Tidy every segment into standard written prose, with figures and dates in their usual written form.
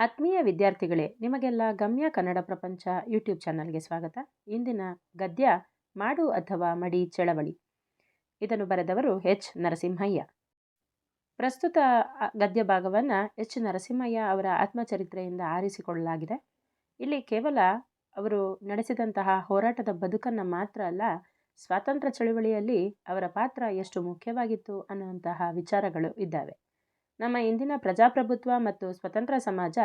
ಆತ್ಮೀಯ ವಿದ್ಯಾರ್ಥಿಗಳೇ, ನಿಮಗೆಲ್ಲ ಗಮ್ಯ ಕನ್ನಡ ಪ್ರಪಂಚ ಯೂಟ್ಯೂಬ್ ಚಾನಲ್ಗೆ ಸ್ವಾಗತ. ಇಂದಿನ ಗದ್ಯ ಮಾಡು ಅಥವಾ ಮಡಿ ಚಳವಳಿ. ಇದನ್ನು ಬರೆದವರು ಎಚ್ ನರಸಿಂಹಯ್ಯ. ಪ್ರಸ್ತುತ ಗದ್ಯ ಭಾಗವನ್ನು ಎಚ್ ನರಸಿಂಹಯ್ಯ ಅವರ ಆತ್ಮಚರಿತ್ರೆಯಿಂದ ಆರಿಸಿಕೊಳ್ಳಲಾಗಿದೆ. ಇಲ್ಲಿ ಕೇವಲ ಅವರು ನಡೆಸಿದಂತಹ ಹೋರಾಟದ ಬದುಕನ್ನು ಮಾತ್ರ ಅಲ್ಲ, ಸ್ವಾತಂತ್ರ್ಯ ಚಳವಳಿಯಲ್ಲಿ ಅವರ ಪಾತ್ರ ಎಷ್ಟು ಮುಖ್ಯವಾಗಿತ್ತು ಅನ್ನುವಂತಹ ವಿಚಾರಗಳು ಇದ್ದಾವೆ. ನಮ್ಮ ಇಂದಿನ ಪ್ರಜಾಪ್ರಭುತ್ವ ಮತ್ತು ಸ್ವತಂತ್ರ ಸಮಾಜ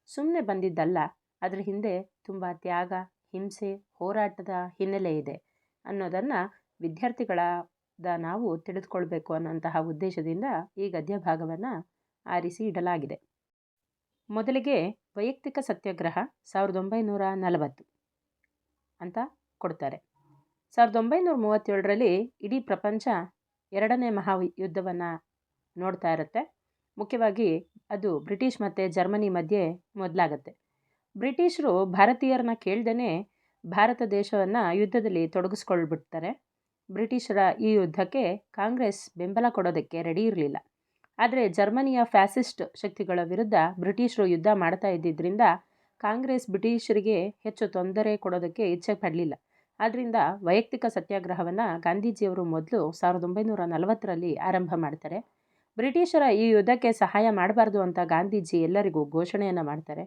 ಸುಮ್ಮನೆ ಬಂದಿದ್ದಲ್ಲ, ಅದರ ಹಿಂದೆ ತುಂಬ ತ್ಯಾಗ, ಹಿಂಸೆ, ಹೋರಾಟದ ಹಿನ್ನೆಲೆ ಇದೆ ಅನ್ನೋದನ್ನು ವಿದ್ಯಾರ್ಥಿಗಳಾದ ನಾವು ತಿಳಿದುಕೊಳ್ಬೇಕು ಅನ್ನೋಂತಹ ಉದ್ದೇಶದಿಂದ ಈ ಗದ್ಯ ಭಾಗವನ್ನು ಆರಿಸಿ ಇಡಲಾಗಿದೆ. ಮೊದಲಿಗೆ ವೈಯಕ್ತಿಕ ಸತ್ಯಾಗ್ರಹ 1940 ಅಂತ ಕೊಡ್ತಾರೆ. 1937ರಲ್ಲಿ ಇಡೀ ಪ್ರಪಂಚ ಎರಡನೇ ಮಹಾಯುದ್ಧವನ್ನು ನೋಡ್ತಾ ಇರುತ್ತೆ. ಮುಖ್ಯವಾಗಿ ಅದು ಬ್ರಿಟಿಷ್ ಮತ್ತು ಜರ್ಮನಿ ಮಧ್ಯೆ ಮೊದಲಾಗತ್ತೆ. ಬ್ರಿಟಿಷರು ಭಾರತೀಯರನ್ನ ಕೇಳ್ದೇ ಭಾರತ ದೇಶವನ್ನು ಯುದ್ಧದಲ್ಲಿ ತೊಡಗಿಸ್ಕೊಳ್ಬಿಡ್ತಾರೆ. ಬ್ರಿಟಿಷರ ಈ ಯುದ್ಧಕ್ಕೆ ಕಾಂಗ್ರೆಸ್ ಬೆಂಬಲ ಕೊಡೋದಕ್ಕೆ ರೆಡಿ ಇರಲಿಲ್ಲ. ಆದರೆ ಜರ್ಮನಿಯ ಫ್ಯಾಸಿಸ್ಟ್ ಶಕ್ತಿಗಳ ವಿರುದ್ಧ ಬ್ರಿಟಿಷರು ಯುದ್ಧ ಮಾಡ್ತಾ ಇದ್ದಿದ್ದರಿಂದ ಕಾಂಗ್ರೆಸ್ ಬ್ರಿಟಿಷರಿಗೆ ಹೆಚ್ಚು ತೊಂದರೆ ಕೊಡೋದಕ್ಕೆ ಇಚ್ಛೆ ಪಡಲಿಲ್ಲ. ಆದ್ದರಿಂದ ವೈಯಕ್ತಿಕ ಸತ್ಯಾಗ್ರಹವನ್ನು ಗಾಂಧೀಜಿಯವರು ಮೊದಲು 1940ರಲ್ಲಿ ಆರಂಭ ಮಾಡ್ತಾರೆ. ಬ್ರಿಟಿಷರ ಈ ಯುದ್ಧಕ್ಕೆ ಸಹಾಯ ಮಾಡಬಾರ್ದು ಅಂತ ಗಾಂಧೀಜಿ ಎಲ್ಲರಿಗೂ ಘೋಷಣೆಯನ್ನು ಮಾಡ್ತಾರೆ.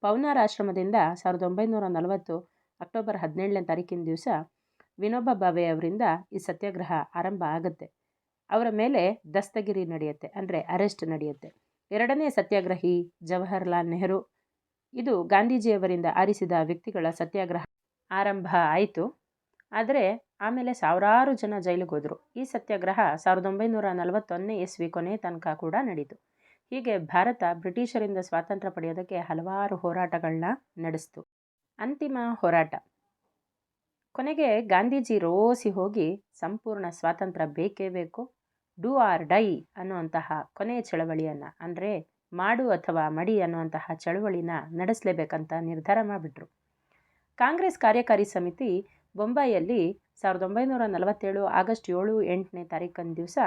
ಪೌನಾರ್ ಆಶ್ರಮದಿಂದ 1940 ಅಕ್ಟೋಬರ್ 17ನೇ ತಾರೀಕಿನ ದಿವಸ ವಿನೋಬಾ ಭಾವೆ ಅವರಿಂದ ಈ ಸತ್ಯಾಗ್ರಹ ಆರಂಭ ಆಗುತ್ತೆ. ಅವರ ಮೇಲೆ ದಸ್ತಗಿರಿ ನಡೆಯುತ್ತೆ, ಅಂದರೆ ಅರೆಸ್ಟ್ ನಡೆಯುತ್ತೆ. ಎರಡನೇ ಸತ್ಯಾಗ್ರಹಿ ಜವಾಹರ್ಲಾಲ್ ನೆಹರು, ಇದು ಗಾಂಧೀಜಿಯವರಿಂದ ಆರಿಸಿದ ವ್ಯಕ್ತಿಗಳ ಸತ್ಯಾಗ್ರಹ ಆರಂಭ ಆಯಿತು. ಆದರೆ ಆಮೇಲೆ ಸಾವಿರಾರು ಜನ ಜೈಲಿಗೆ ಹೋದರು. ಈ ಸತ್ಯಾಗ್ರಹ 1941ನೇ ಇಸ್ವಿ ಕೊನೆ ತನಕ ಕೂಡ ನಡೀತು. ಹೀಗೆ ಭಾರತ ಬ್ರಿಟಿಷರಿಂದ ಸ್ವಾತಂತ್ರ್ಯ ಪಡೆಯೋದಕ್ಕೆ ಹಲವಾರು ಹೋರಾಟಗಳನ್ನ ನಡೆಸಿತು. ಅಂತಿಮ ಹೋರಾಟ ಕೊನೆಗೆ ಗಾಂಧೀಜಿ ರೋಸಿ ಹೋಗಿ ಸಂಪೂರ್ಣ ಸ್ವಾತಂತ್ರ್ಯ ಬೇಕೇ ಬೇಕು, ಡೂ ಆರ್ ಡೈ ಅನ್ನುವಂತಹ ಕೊನೆಯ ಚಳವಳಿಯನ್ನು, ಅಂದರೆ ಮಾಡು ಅಥವಾ ಮಡಿ ಅನ್ನುವಂತಹ ಚಳವಳಿನ ನಡೆಸಲೇಬೇಕಂತ ನಿರ್ಧಾರ ಮಾಡಿಬಿಟ್ರು. ಕಾಂಗ್ರೆಸ್ ಕಾರ್ಯಕಾರಿ ಸಮಿತಿ ಬೊಂಬಾಯಿಯಲ್ಲಿ 1947 ಆಗಸ್ಟ್ 7-8ನೇ ತಾರೀಕಿನ ದಿವಸ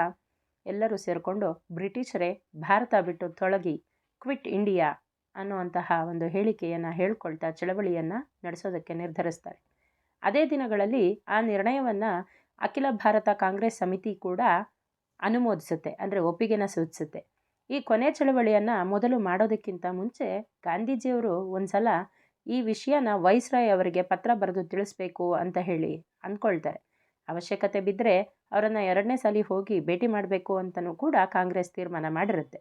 ಎಲ್ಲರೂ ಸೇರಿಕೊಂಡು ಬ್ರಿಟಿಷರೇ ಭಾರತ ಬಿಟ್ಟು ತೊಲಗಿ, ಕ್ವಿಟ್ ಇಂಡಿಯಾ ಅನ್ನುವಂತಹ ಒಂದು ಹೇಳಿಕೆಯನ್ನು ಹೇಳ್ಕೊಳ್ತಾ ಚಳವಳಿಯನ್ನು ನಡೆಸೋದಕ್ಕೆ ನಿರ್ಧರಿಸ್ತಾರೆ. ಅದೇ ದಿನಗಳಲ್ಲಿ ಆ ನಿರ್ಣಯವನ್ನು ಅಖಿಲ ಭಾರತ ಕಾಂಗ್ರೆಸ್ ಸಮಿತಿ ಕೂಡ ಅನುಮೋದಿಸುತ್ತೆ, ಅಂದರೆ ಒಪ್ಪಿಗೆನ ಸೂಚಿಸುತ್ತೆ. ಈ ಕೊನೆ ಚಳವಳಿಯನ್ನು ಮೊದಲು ಮಾಡೋದಕ್ಕಿಂತ ಮುಂಚೆ ಗಾಂಧೀಜಿಯವರು ಒಂದು ಸಲ ಈ ವಿಷಯನ ವೈಸ್ರಾಯ್ ಅವರಿಗೆ ಪತ್ರ ಬರೆದು ತಿಳಿಸ್ಬೇಕು ಅಂತ ಹೇಳಿ ಅಂದ್ಕೊಳ್ತಾರೆ. ಅವಶ್ಯಕತೆ ಬಿದ್ದರೆ ಅವರನ್ನು ಎರಡನೇ ಸಲ ಹೋಗಿ ಭೇಟಿ ಮಾಡಬೇಕು ಅಂತಲೂ ಕೂಡ ಕಾಂಗ್ರೆಸ್ ತೀರ್ಮಾನ ಮಾಡಿರುತ್ತೆ.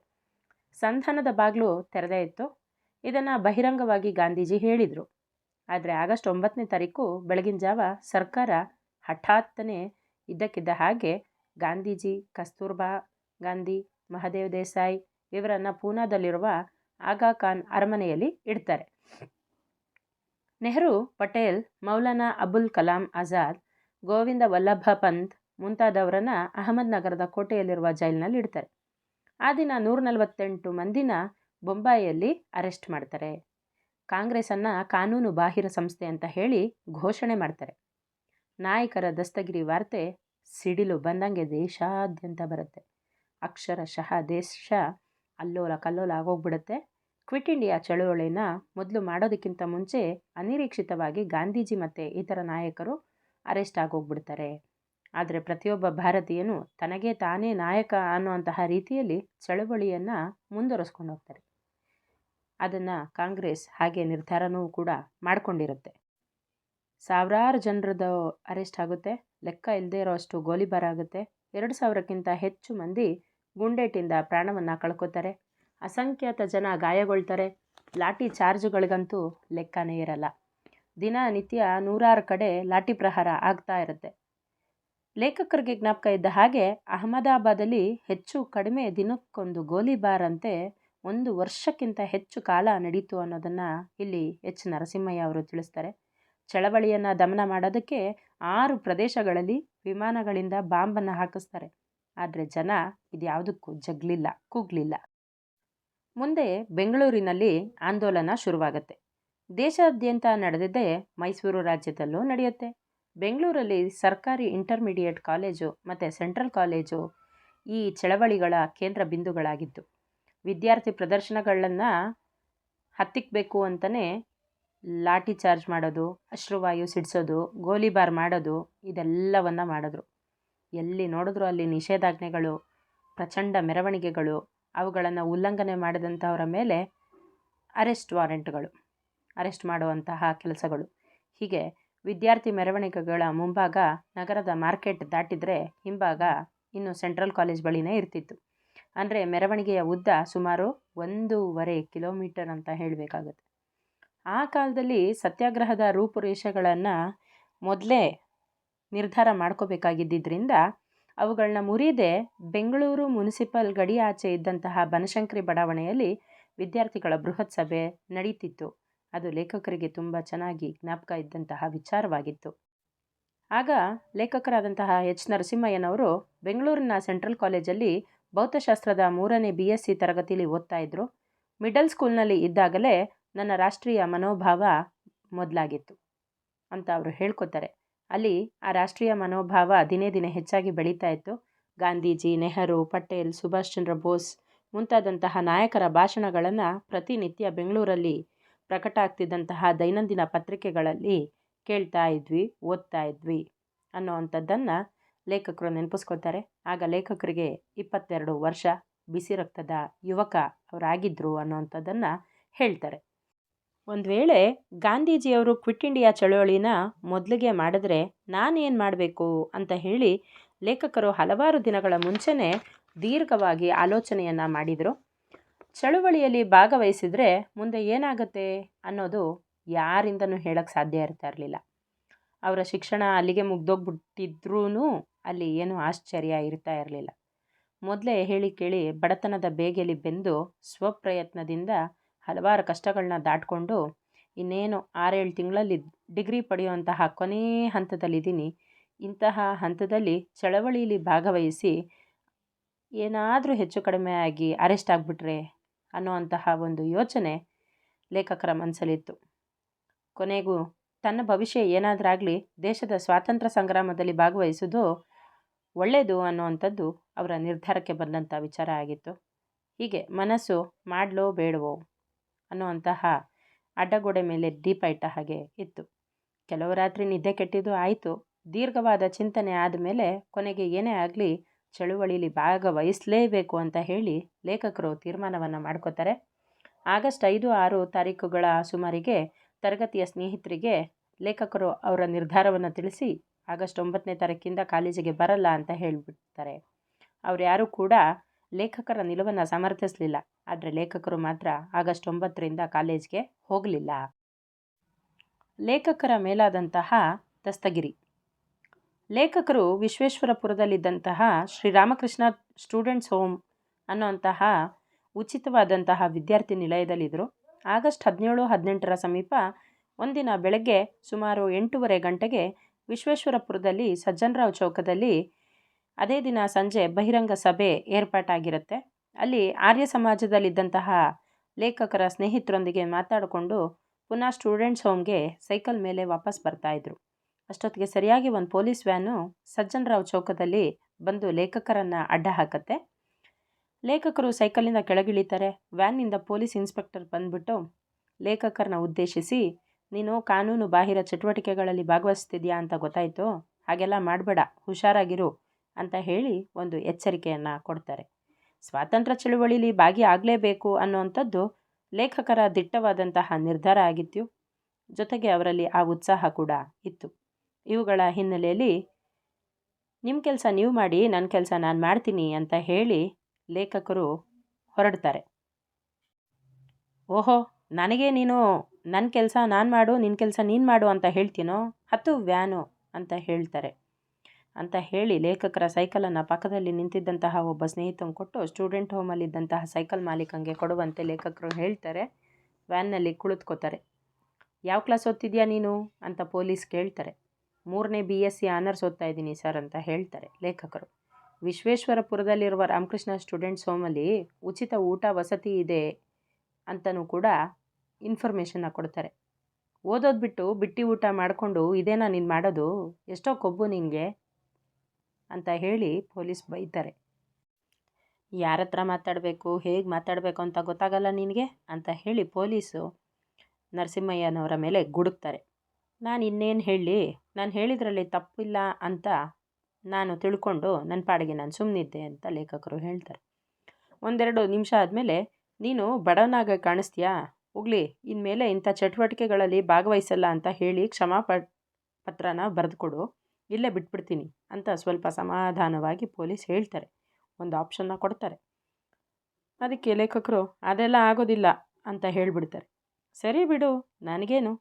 ಸಂಧಾನದ ಬಾಗಿಲು ತೆರೆದೇ ಇತ್ತು. ಇದನ್ನು ಬಹಿರಂಗವಾಗಿ ಗಾಂಧೀಜಿ ಹೇಳಿದರು. ಆದರೆ ಆಗಸ್ಟ್ 9ನೇ ತಾರೀಕು ಬೆಳಗಿನ ಜಾವ ಸರ್ಕಾರ ಹಠಾತ್ತನೆ ಇದ್ದಕ್ಕಿದ್ದ ಹಾಗೆ ಗಾಂಧೀಜಿ, ಕಸ್ತೂರ್ಬಾ ಗಾಂಧಿ, ಮಹದೇವ್ ದೇಸಾಯಿ ಇವರನ್ನು ಪೂನಾದಲ್ಲಿರುವ ಆಗಾ ಖಾನ್ ಅರಮನೆಯಲ್ಲಿ ಇಡ್ತಾರೆ. ನೆಹರು, ಪಟೇಲ್, ಮೌಲಾನಾ ಅಬುಲ್ ಕಲಾಂ ಆಜಾದ್, ಗೋವಿಂದ ವಲ್ಲಭ ಪಂತ್ ಮುಂತಾದವರನ್ನು ಅಹಮದ್ ನಗರದ ಕೋಟೆಯಲ್ಲಿರುವ ಜೈಲಿನಲ್ಲಿ ಇಡ್ತಾರೆ. ಆ ದಿನ 148 ಮಂದಿನ ಬೊಂಬಾಯಿಯಲ್ಲಿ ಅರೆಸ್ಟ್ ಮಾಡ್ತಾರೆ. ಕಾಂಗ್ರೆಸ್ಸನ್ನು ಕಾನೂನು ಬಾಹಿರ ಸಂಸ್ಥೆ ಅಂತ ಹೇಳಿ ಘೋಷಣೆ ಮಾಡ್ತಾರೆ. ನಾಯಕರ ದಸ್ತಗಿರಿ ವಾರ್ತೆ ಸಿಡಿಲು ಬಂದಂಗೆ ದೇಶಾದ್ಯಂತ ಬರುತ್ತೆ. ಅಕ್ಷರಶಃ ದೇಶ ಅಲ್ಲೋಲ ಕಲ್ಲೋಲ ಆಗೋಗ್ಬಿಡುತ್ತೆ. ಕ್ವಿಟ್ ಇಂಡಿಯಾ ಚಳುವಳಿನ ಮೊದಲು ಮಾಡೋದಕ್ಕಿಂತ ಮುಂಚೆ ಅನಿರೀಕ್ಷಿತವಾಗಿ ಗಾಂಧೀಜಿ ಮತ್ತು ಇತರ ನಾಯಕರು ಅರೆಸ್ಟ್ ಆಗೋಗ್ಬಿಡ್ತಾರೆ. ಆದರೆ ಪ್ರತಿಯೊಬ್ಬ ಭಾರತೀಯನು ತನಗೆ ತಾನೇ ನಾಯಕ ಅನ್ನುವಂತಹ ರೀತಿಯಲ್ಲಿ ಚಳವಳಿಯನ್ನು ಮುಂದುವರಿಸ್ಕೊಂಡು ಹೋಗ್ತಾರೆ. ಅದನ್ನು ಕಾಂಗ್ರೆಸ್ ಹಾಗೆ ನಿರ್ಧಾರನೂ ಕೂಡ ಮಾಡಿಕೊಂಡಿರುತ್ತೆ. ಸಾವಿರಾರು ಜನರದ್ದು ಅರೆಸ್ಟ್ ಆಗುತ್ತೆ. ಲೆಕ್ಕ ಇಲ್ಲದೇ ಇರೋಷ್ಟು ಗೋಲಿಬಾರ ಆಗುತ್ತೆ. 2000ಕ್ಕಿಂತ ಹೆಚ್ಚು ಮಂದಿ ಗುಂಡೇಟಿಂದ ಪ್ರಾಣವನ್ನು ಕಳ್ಕೊತಾರೆ. ಅಸಂಖ್ಯಾತ ಜನ ಗಾಯಗೊಳ್ತಾರೆ. ಲಾಠಿ ಚಾರ್ಜ್ಗಳಿಗಂತೂ ಲೆಕ್ಕನೇ ಇರಲ್ಲ. ದಿನನಿತ್ಯ 106 ಕಡೆ ಲಾಠಿ ಪ್ರಹಾರ ಆಗ್ತಾ ಇರುತ್ತೆ. ಲೇಖಕರಿಗೆ ಜ್ಞಾಪಕ ಇದ್ದ ಹಾಗೆ ಅಹಮದಾಬಾದಲ್ಲಿ ಹೆಚ್ಚು ಕಡಿಮೆ ದಿನಕ್ಕೊಂದು ಗೋಲಿಬಾರ್ ಅಂತೆ 1 ವರ್ಷಕ್ಕಿಂತ ಹೆಚ್ಚು ಕಾಲ ನಡೀತು ಅನ್ನೋದನ್ನು ಇಲ್ಲಿ ಎಚ್ ನರಸಿಂಹಯ್ಯ ಅವರು ತಿಳಿಸ್ತಾರೆ. ಚಳವಳಿಯನ್ನು ದಮನ ಮಾಡೋದಕ್ಕೆ 6 ಪ್ರದೇಶಗಳಲ್ಲಿ ವಿಮಾನಗಳಿಂದ ಬಾಂಬನ್ನು ಹಾಕಿಸ್ತಾರೆ. ಆದರೆ ಜನ ಇದ್ಯಾವುದಕ್ಕೂ ಜಗ್ಲಿಲ್ಲ, ಕುಗ್ಲಿಲ್ಲ. ಮುಂದೆ ಬೆಂಗಳೂರಿನಲ್ಲಿ ಆಂದೋಲನ ಶುರುವಾಗುತ್ತೆ. ದೇಶಾದ್ಯಂತ ನಡೆದಿದ್ದೇ ಮೈಸೂರು ರಾಜ್ಯದಲ್ಲೂ ನಡೆಯುತ್ತೆ. ಬೆಂಗಳೂರಲ್ಲಿ ಸರ್ಕಾರಿ ಇಂಟರ್ಮೀಡಿಯೇಟ್ ಕಾಲೇಜು ಮತ್ತು ಸೆಂಟ್ರಲ್ ಕಾಲೇಜು ಈ ಚಳವಳಿಗಳ ಕೇಂದ್ರ ಬಿಂದುಗಳಾಗಿದ್ದು, ವಿದ್ಯಾರ್ಥಿ ಪ್ರದರ್ಶನಗಳನ್ನು ಹತ್ತಿಕ್ಕಬೇಕು ಅಂತಲೇ ಲಾಠಿ ಚಾರ್ಜ್ ಮಾಡೋದು, ಅಶ್ರುವಾಯು ಸಿಡಿಸೋದು, ಗೋಲಿಬಾರ್ ಮಾಡೋದು ಇದೆಲ್ಲವನ್ನು ಮಾಡಿದ್ರು. ಎಲ್ಲಿ ನೋಡಿದ್ರು ಅಲ್ಲಿ ನಿಷೇಧಾಜ್ಞೆಗಳು, ಪ್ರಚಂಡ ಮೆರವಣಿಗೆಗಳು, ಅವುಗಳನ್ನು ಉಲ್ಲಂಘನೆ ಮಾಡಿದಂಥವರ ಮೇಲೆ ಅರೆಸ್ಟ್ ವಾರೆಂಟ್ಗಳು, ಅರೆಸ್ಟ್ ಮಾಡುವಂತಹ ಕೆಲಸಗಳು. ಹೀಗೆ ವಿದ್ಯಾರ್ಥಿ ಮೆರವಣಿಗೆಗಳ ಮುಂಭಾಗ ನಗರದ ಮಾರ್ಕೆಟ್ ದಾಟಿದರೆ ಹಿಂಭಾಗ ಇನ್ನು ಸೆಂಟ್ರಲ್ ಕಾಲೇಜ್ ಬಳಿನೇ ಇರ್ತಿತ್ತು. ಅಂದರೆ ಮೆರವಣಿಗೆಯ ಉದ್ದ ಸುಮಾರು 1.5 ಕಿಲೋಮೀಟರ್ ಅಂತ ಹೇಳಬೇಕಾಗುತ್ತೆ. ಆ ಕಾಲದಲ್ಲಿ ಸತ್ಯಾಗ್ರಹದ ರೂಪುರೇಷೆಗಳನ್ನು ಮೊದಲೇ ನಿರ್ಧಾರ ಮಾಡ್ಕೋಬೇಕಾಗಿದ್ದರಿಂದ ಅವುಗಳನ್ನ ಮುರಿದೇ ಬೆಂಗಳೂರು ಮುನ್ಸಿಪಲ್ ಗಡಿ ಆಚೆ ಇದ್ದಂತಹ ಬನಶಂಕರಿ ಬಡಾವಣೆಯಲ್ಲಿ ವಿದ್ಯಾರ್ಥಿಗಳ ಬೃಹತ್ ಸಭೆ ನಡೀತಿತ್ತು. ಅದು ಲೇಖಕರಿಗೆ ತುಂಬ ಚೆನ್ನಾಗಿ ಜ್ಞಾಪಕ ಇದ್ದಂತಹ ವಿಚಾರವಾಗಿತ್ತು. ಆಗ ಲೇಖಕರಾದಂತಹ ಎಚ್ ನರಸಿಂಹಯ್ಯನವರು ಬೆಂಗಳೂರಿನ ಸೆಂಟ್ರಲ್ ಕಾಲೇಜಲ್ಲಿ ಭೌತಶಾಸ್ತ್ರದ 3ನೇ BSc ತರಗತಿಯಲ್ಲಿ ಓದ್ತಾ ಇದ್ದರು. ಮಿಡಲ್ ಸ್ಕೂಲ್ನಲ್ಲಿ ಇದ್ದಾಗಲೇ ನನ್ನ ರಾಷ್ಟ್ರೀಯ ಮನೋಭಾವ ಮೊದಲಾಗಿತ್ತು ಅಂತ ಅವರು ಹೇಳ್ಕೊತಾರೆ. ಅಲ್ಲಿ ಆ ರಾಷ್ಟ್ರೀಯ ಮನೋಭಾವ ದಿನೇ ದಿನೇ ಹೆಚ್ಚಾಗಿ ಬೆಳೀತಾ ಇತ್ತು. ಗಾಂಧೀಜಿ, ನೆಹರು, ಪಟೇಲ್, ಸುಭಾಷ್ ಚಂದ್ರ ಬೋಸ್ ಮುಂತಾದಂತಹ ನಾಯಕರ ಭಾಷಣಗಳನ್ನು ಪ್ರತಿನಿತ್ಯ ಬೆಂಗಳೂರಲ್ಲಿ ಪ್ರಕಟ ಆಗ್ತಿದ್ದಂತಹ ದೈನಂದಿನ ಪತ್ರಿಕೆಗಳಲ್ಲಿ ಕೇಳ್ತಾ ಇದ್ವಿ, ಓದ್ತಾ ಇದ್ವಿ ಅನ್ನೋವಂಥದ್ದನ್ನು ಲೇಖಕರು ನೆನಪಿಸ್ಕೊತಾರೆ. ಆಗ ಲೇಖಕರಿಗೆ 22 ವರ್ಷ, ಬಿಸಿ ರಕ್ತದ ಯುವಕ ಅವರಾಗಿದ್ದರು ಅನ್ನೋವಂಥದ್ದನ್ನು ಹೇಳ್ತಾರೆ. ಒಂದು ವೇಳೆ ಗಾಂಧೀಜಿಯವರು ಕ್ವಿಟ್ ಇಂಡಿಯಾ ಚಳವಳಿನ ಮೊದಲಿಗೆ ಮಾಡಿದ್ರೆ ನಾನೇನು ಮಾಡಬೇಕು ಅಂತ ಹೇಳಿ ಲೇಖಕರು ಹಲವಾರು ದಿನಗಳ ಮುಂಚೆನೇ ದೀರ್ಘವಾಗಿ ಆಲೋಚನೆಯನ್ನು ಮಾಡಿದರು. ಚಳುವಳಿಯಲ್ಲಿ ಭಾಗವಹಿಸಿದರೆ ಮುಂದೆ ಏನಾಗುತ್ತೆ ಅನ್ನೋದು ಯಾರಿಂದನೂ ಹೇಳಕ್ಕೆ ಸಾಧ್ಯ ಇರ್ತಾ ಇರಲಿಲ್ಲ. ಅವರ ಶಿಕ್ಷಣ ಅಲ್ಲಿಗೆ ಮುಗ್ದೋಗ್ಬಿಟ್ಟಿದ್ರೂ ಅಲ್ಲಿ ಏನೂ ಆಶ್ಚರ್ಯ ಇರ್ತಾ ಇರಲಿಲ್ಲ. ಮೊದಲೇ ಹೇಳಿ ಕೇಳಿ ಬಡತನದ ಬೇಗೆಯಲ್ಲಿ ಬೆಂದು ಸ್ವಪ್ರಯತ್ನದಿಂದ ಹಲವಾರು ಕಷ್ಟಗಳನ್ನ ದಾಟ್ಕೊಂಡು ಇನ್ನೇನು 6-7 ತಿಂಗಳಲ್ಲಿ ಡಿಗ್ರಿ ಪಡೆಯುವಂತಹ ಕೊನೇ ಹಂತದಲ್ಲಿದ್ದೀನಿ. ಇಂತಹ ಹಂತದಲ್ಲಿ ಚಳವಳಿಯಲ್ಲಿ ಭಾಗವಹಿಸಿ ಏನಾದರೂ ಹೆಚ್ಚು ಕಡಿಮೆ ಆಗಿ ಅರೆಸ್ಟ್ ಆಗಿಬಿಟ್ರೆ ಅನ್ನೋವಂತಹ ಒಂದು ಯೋಚನೆ ಲೇಖಕರ ಮನಸ್ಸಲ್ಲಿತ್ತು. ಕೊನೆಗೂ ತನ್ನ ಭವಿಷ್ಯ ಏನಾದರಾಗಲಿ ದೇಶದ ಸ್ವಾತಂತ್ರ್ಯ ಸಂಗ್ರಾಮದಲ್ಲಿ ಭಾಗವಹಿಸೋದು ಒಳ್ಳೆಯದು ಅನ್ನುವಂಥದ್ದು ಅವರ ನಿರ್ಧಾರಕ್ಕೆ ಬಂದಂಥ ವಿಚಾರ ಆಗಿತ್ತು. ಹೀಗೆ ಮನಸ್ಸು ಮಾಡಲೋ ಬೇಡವೋ ಅನ್ನುವಂತಹ ಅಡ್ಡಗೋಡೆ ಮೇಲೆ ದೀಪ ಇಟ್ಟ ಹಾಗೆ ಇತ್ತು. ಕೆಲವು ರಾತ್ರಿ ನಿದ್ದೆ ಕೆಟ್ಟಿದ್ದು ಆಯಿತು. ದೀರ್ಘವಾದ ಚಿಂತನೆ ಆದಮೇಲೆ ಕೊನೆಗೆ ಏನೇ ಆಗಲಿ ಚಳುವಳಿಯಲ್ಲಿ ಭಾಗವಹಿಸಲೇಬೇಕು ಅಂತ ಹೇಳಿ ಲೇಖಕರು ತೀರ್ಮಾನವನ್ನು ಮಾಡ್ಕೋತಾರೆ. ಆಗಸ್ಟ್ 5-6 ತಾರೀಕುಗಳ ಸುಮಾರಿಗೆ ತರಗತಿಯ ಸ್ನೇಹಿತರಿಗೆ ಲೇಖಕರು ಅವರ ನಿರ್ಧಾರವನ್ನು ತಿಳಿಸಿ ಆಗಸ್ಟ್ 9ನೇ ತಾರೀಕಿಂದ ಕಾಲೇಜಿಗೆ ಬರಲ್ಲ ಅಂತ ಹೇಳಿಬಿಡ್ತಾರೆ. ಅವ್ರು ಯಾರೂ ಕೂಡ ಲೇಖಕರ ನಿಲುವನ್ನು ಸಮರ್ಥಿಸಲಿಲ್ಲ. ಆದರೆ ಲೇಖಕರು ಮಾತ್ರ ಆಗಸ್ಟ್ 9ರಿಂದ ಕಾಲೇಜ್ಗೆ ಹೋಗಲಿಲ್ಲ. ಲೇಖಕರ ಮೇಲಾದಂತಹ ದಸ್ತಗಿರಿ. ಲೇಖಕರು ವಿಶ್ವೇಶ್ವರಪುರದಲ್ಲಿದ್ದಂತಹ ಶ್ರೀರಾಮಕೃಷ್ಣ ಸ್ಟೂಡೆಂಟ್ಸ್ ಹೋಮ್ ಅನ್ನೋಂತಹ ಉಚಿತವಾದಂತಹ ವಿದ್ಯಾರ್ಥಿ ನಿಲಯದಲ್ಲಿದ್ದರು. ಆಗಸ್ಟ್ 17-18ರ ಸಮೀಪ ಒಂದಿನ ಬೆಳಗ್ಗೆ ಸುಮಾರು 8:30 ಗಂಟೆಗೆ ವಿಶ್ವೇಶ್ವರಪುರದಲ್ಲಿ ಸಜ್ಜನರಾವ್ ಚೌಕದಲ್ಲಿ ಅದೇ ದಿನ ಸಂಜೆ ಬಹಿರಂಗ ಸಭೆ ಏರ್ಪಾಟಾಗಿರುತ್ತೆ. ಅಲ್ಲಿ ಆರ್ಯ ಸಮಾಜದಲ್ಲಿದ್ದಂತಹ ಲೇಖಕರ ಸ್ನೇಹಿತರೊಂದಿಗೆ ಮಾತಾಡಿಕೊಂಡು ಪುನಃ ಸ್ಟೂಡೆಂಟ್ಸ್ ಹೋಮ್ಗೆ ಸೈಕಲ್ ಮೇಲೆ ವಾಪಸ್ ಬರ್ತಾಯಿದ್ರು. ಅಷ್ಟೊತ್ತಿಗೆ ಸರಿಯಾಗಿ ಒಂದು ಪೊಲೀಸ್ ವ್ಯಾನು ಸಜ್ಜನರಾವ್ ಚೌಕದಲ್ಲಿ ಬಂದು ಲೇಖಕರನ್ನು ಅಡ್ಡ ಹಾಕತ್ತೆ. ಲೇಖಕರು ಸೈಕಲಿಂದ ಕೆಳಗಿಳಿತಾರೆ. ವ್ಯಾನ್ನಿಂದ ಪೊಲೀಸ್ ಇನ್ಸ್ಪೆಕ್ಟರ್ ಬಂದ್ಬಿಟ್ಟು ಲೇಖಕರನ್ನ ಉದ್ದೇಶಿಸಿ, ನೀನು ಕಾನೂನು ಬಾಹಿರ ಚಟುವಟಿಕೆಗಳಲ್ಲಿ ಭಾಗವಹಿಸ್ತಿದ್ಯಾ ಅಂತ ಗೊತ್ತಾಯಿತು, ಹಾಗೆಲ್ಲ ಮಾಡಬೇಡ, ಹುಷಾರಾಗಿರು ಅಂತ ಹೇಳಿ ಒಂದು ಎಚ್ಚರಿಕೆಯನ್ನು ಕೊಡ್ತಾರೆ. ಸ್ವಾತಂತ್ರ್ಯ ಚಳುವಳಿಲಿ ಭಾಗಿಯಾಗಲೇಬೇಕು ಅನ್ನೋವಂಥದ್ದು ಲೇಖಕರ ದಿಟ್ಟವಾದಂತಹ ನಿರ್ಧಾರ ಆಗಿತ್ತು. ಜೊತೆಗೆ ಅವರಲ್ಲಿ ಆ ಉತ್ಸಾಹ ಕೂಡ ಇತ್ತು. ಇವುಗಳ ಹಿನ್ನೆಲೆಯಲ್ಲಿ ನಿಮ್ಮ ಕೆಲಸ ನೀವು ಮಾಡಿ, ನನ್ನ ಕೆಲಸ ನಾನು ಮಾಡ್ತೀನಿ ಅಂತ ಹೇಳಿ ಲೇಖಕರು ಹೊರಡ್ತಾರೆ. ಓಹೋ, ನನಗೆ ನೀನು ನನ್ನ ಕೆಲಸ ನಾನು ಮಾಡು, ನಿನ್ನ ಕೆಲಸ ನೀನು ಮಾಡು ಅಂತ ಹೇಳ್ತೀನೋ, ಹತ್ತು ವ್ಯಾನು ಅಂತ ಹೇಳ್ತಾರೆ. ಅಂತ ಹೇಳಿ ಲೇಖಕರ ಸೈಕಲನ್ನು ಪಕ್ಕದಲ್ಲಿ ನಿಂತಿದ್ದಂತಹ ಒಬ್ಬ ಸ್ನೇಹಿತಂಗೆ ಕೊಟ್ಟು ಸ್ಟೂಡೆಂಟ್ ಹೋಮಲ್ಲಿದ್ದಂತಹ ಸೈಕಲ್ ಮಾಲೀಕಂಗೆ ಕೊಡುವಂತೆ ಲೇಖಕರು ಹೇಳ್ತಾರೆ. ವ್ಯಾನ್ನಲ್ಲಿ ಕುಳಿತುಕೋತಾರೆ. ಯಾವ ಕ್ಲಾಸ್ ಓದ್ತಿದ್ಯಾ ನೀನು ಅಂತ ಪೊಲೀಸ್ ಕೇಳ್ತಾರೆ. 3ನೇ BSc ಆನರ್ಸ್ ಓದ್ತಾ ಇದ್ದೀನಿ ಸರ್ ಅಂತ ಹೇಳ್ತಾರೆ ಲೇಖಕರು. ವಿಶ್ವೇಶ್ವರಪುರದಲ್ಲಿರುವ ರಾಮಕೃಷ್ಣ ಸ್ಟೂಡೆಂಟ್ಸ್ ಹೋಮಲ್ಲಿ ಉಚಿತ ಊಟ ವಸತಿ ಇದೆ ಅಂತಲೂ ಕೂಡ ಇನ್ಫಾರ್ಮೇಷನ್ನ ಕೊಡ್ತಾರೆ. ಓದೋದು ಬಿಟ್ಟು ಬಿಟ್ಟಿ ಊಟ ಮಾಡಿಕೊಂಡು ಇದೇನಾ ನೀನು ಮಾಡೋದು, ಎಷ್ಟೋ ಕೊಬ್ಬು ನಿನಗೆ ಅಂತ ಹೇಳಿ ಪೊಲೀಸ್ ಬೈತಾರೆ. ಯಾರ ಹತ್ರ ಮಾತಾಡಬೇಕು, ಹೇಗೆ ಮಾತಾಡಬೇಕು ಅಂತ ಗೊತ್ತಾಗಲ್ಲ ನಿನಗೆ ಅಂತ ಹೇಳಿ ಪೊಲೀಸು ನರಸಿಂಹಯ್ಯನವರ ಮೇಲೆ ಗುಡುಕ್ತಾರೆ. ನಾನು ಇನ್ನೇನು ಹೇಳಲಿ, ನಾನು ಹೇಳಿದ್ರಲ್ಲಿ ತಪ್ಪಿಲ್ಲ ಅಂತ ನಾನು ತಿಳ್ಕೊಂಡು ನನ್ನ ಪಾಡಿಗೆ ನಾನು ಸುಮ್ಮನಿದ್ದೆ ಅಂತ ಲೇಖಕರು ಹೇಳ್ತಾರೆ. ಒಂದೆರಡು ನಿಮಿಷ ಆದಮೇಲೆ, ನೀನು ಬಡವನಾಗ ಕಾಣಿಸ್ತೀಯಾ, ಹೋಗ್ಲಿ, ಇನ್ಮೇಲೆ ಇಂಥ ಚಟುವಟಿಕೆಗಳಲ್ಲಿ ಭಾಗವಹಿಸಲ್ಲ ಅಂತ ಹೇಳಿ ಪತ್ರನ ಬರೆದುಕೊಡು, ಇಲ್ಲೇ ಬಿಟ್ಬಿಡ್ತೀನಿ ಅಂತ ಸ್ವಲ್ಪ ಸಮಾಧಾನವಾಗಿ ಪೊಲೀಸ್ ಹೇಳ್ತಾರೆ. ಒಂದು ಆಪ್ಷನ್ನ ಕೊಡ್ತಾರೆ. ಅದಕ್ಕೆ ಲೇಖಕರು ಅದೆಲ್ಲ ಆಗೋದಿಲ್ಲ ಅಂತ ಹೇಳಿಬಿಡ್ತಾರೆ. ಸರಿ ಬಿಡು, ನನಗೇನು,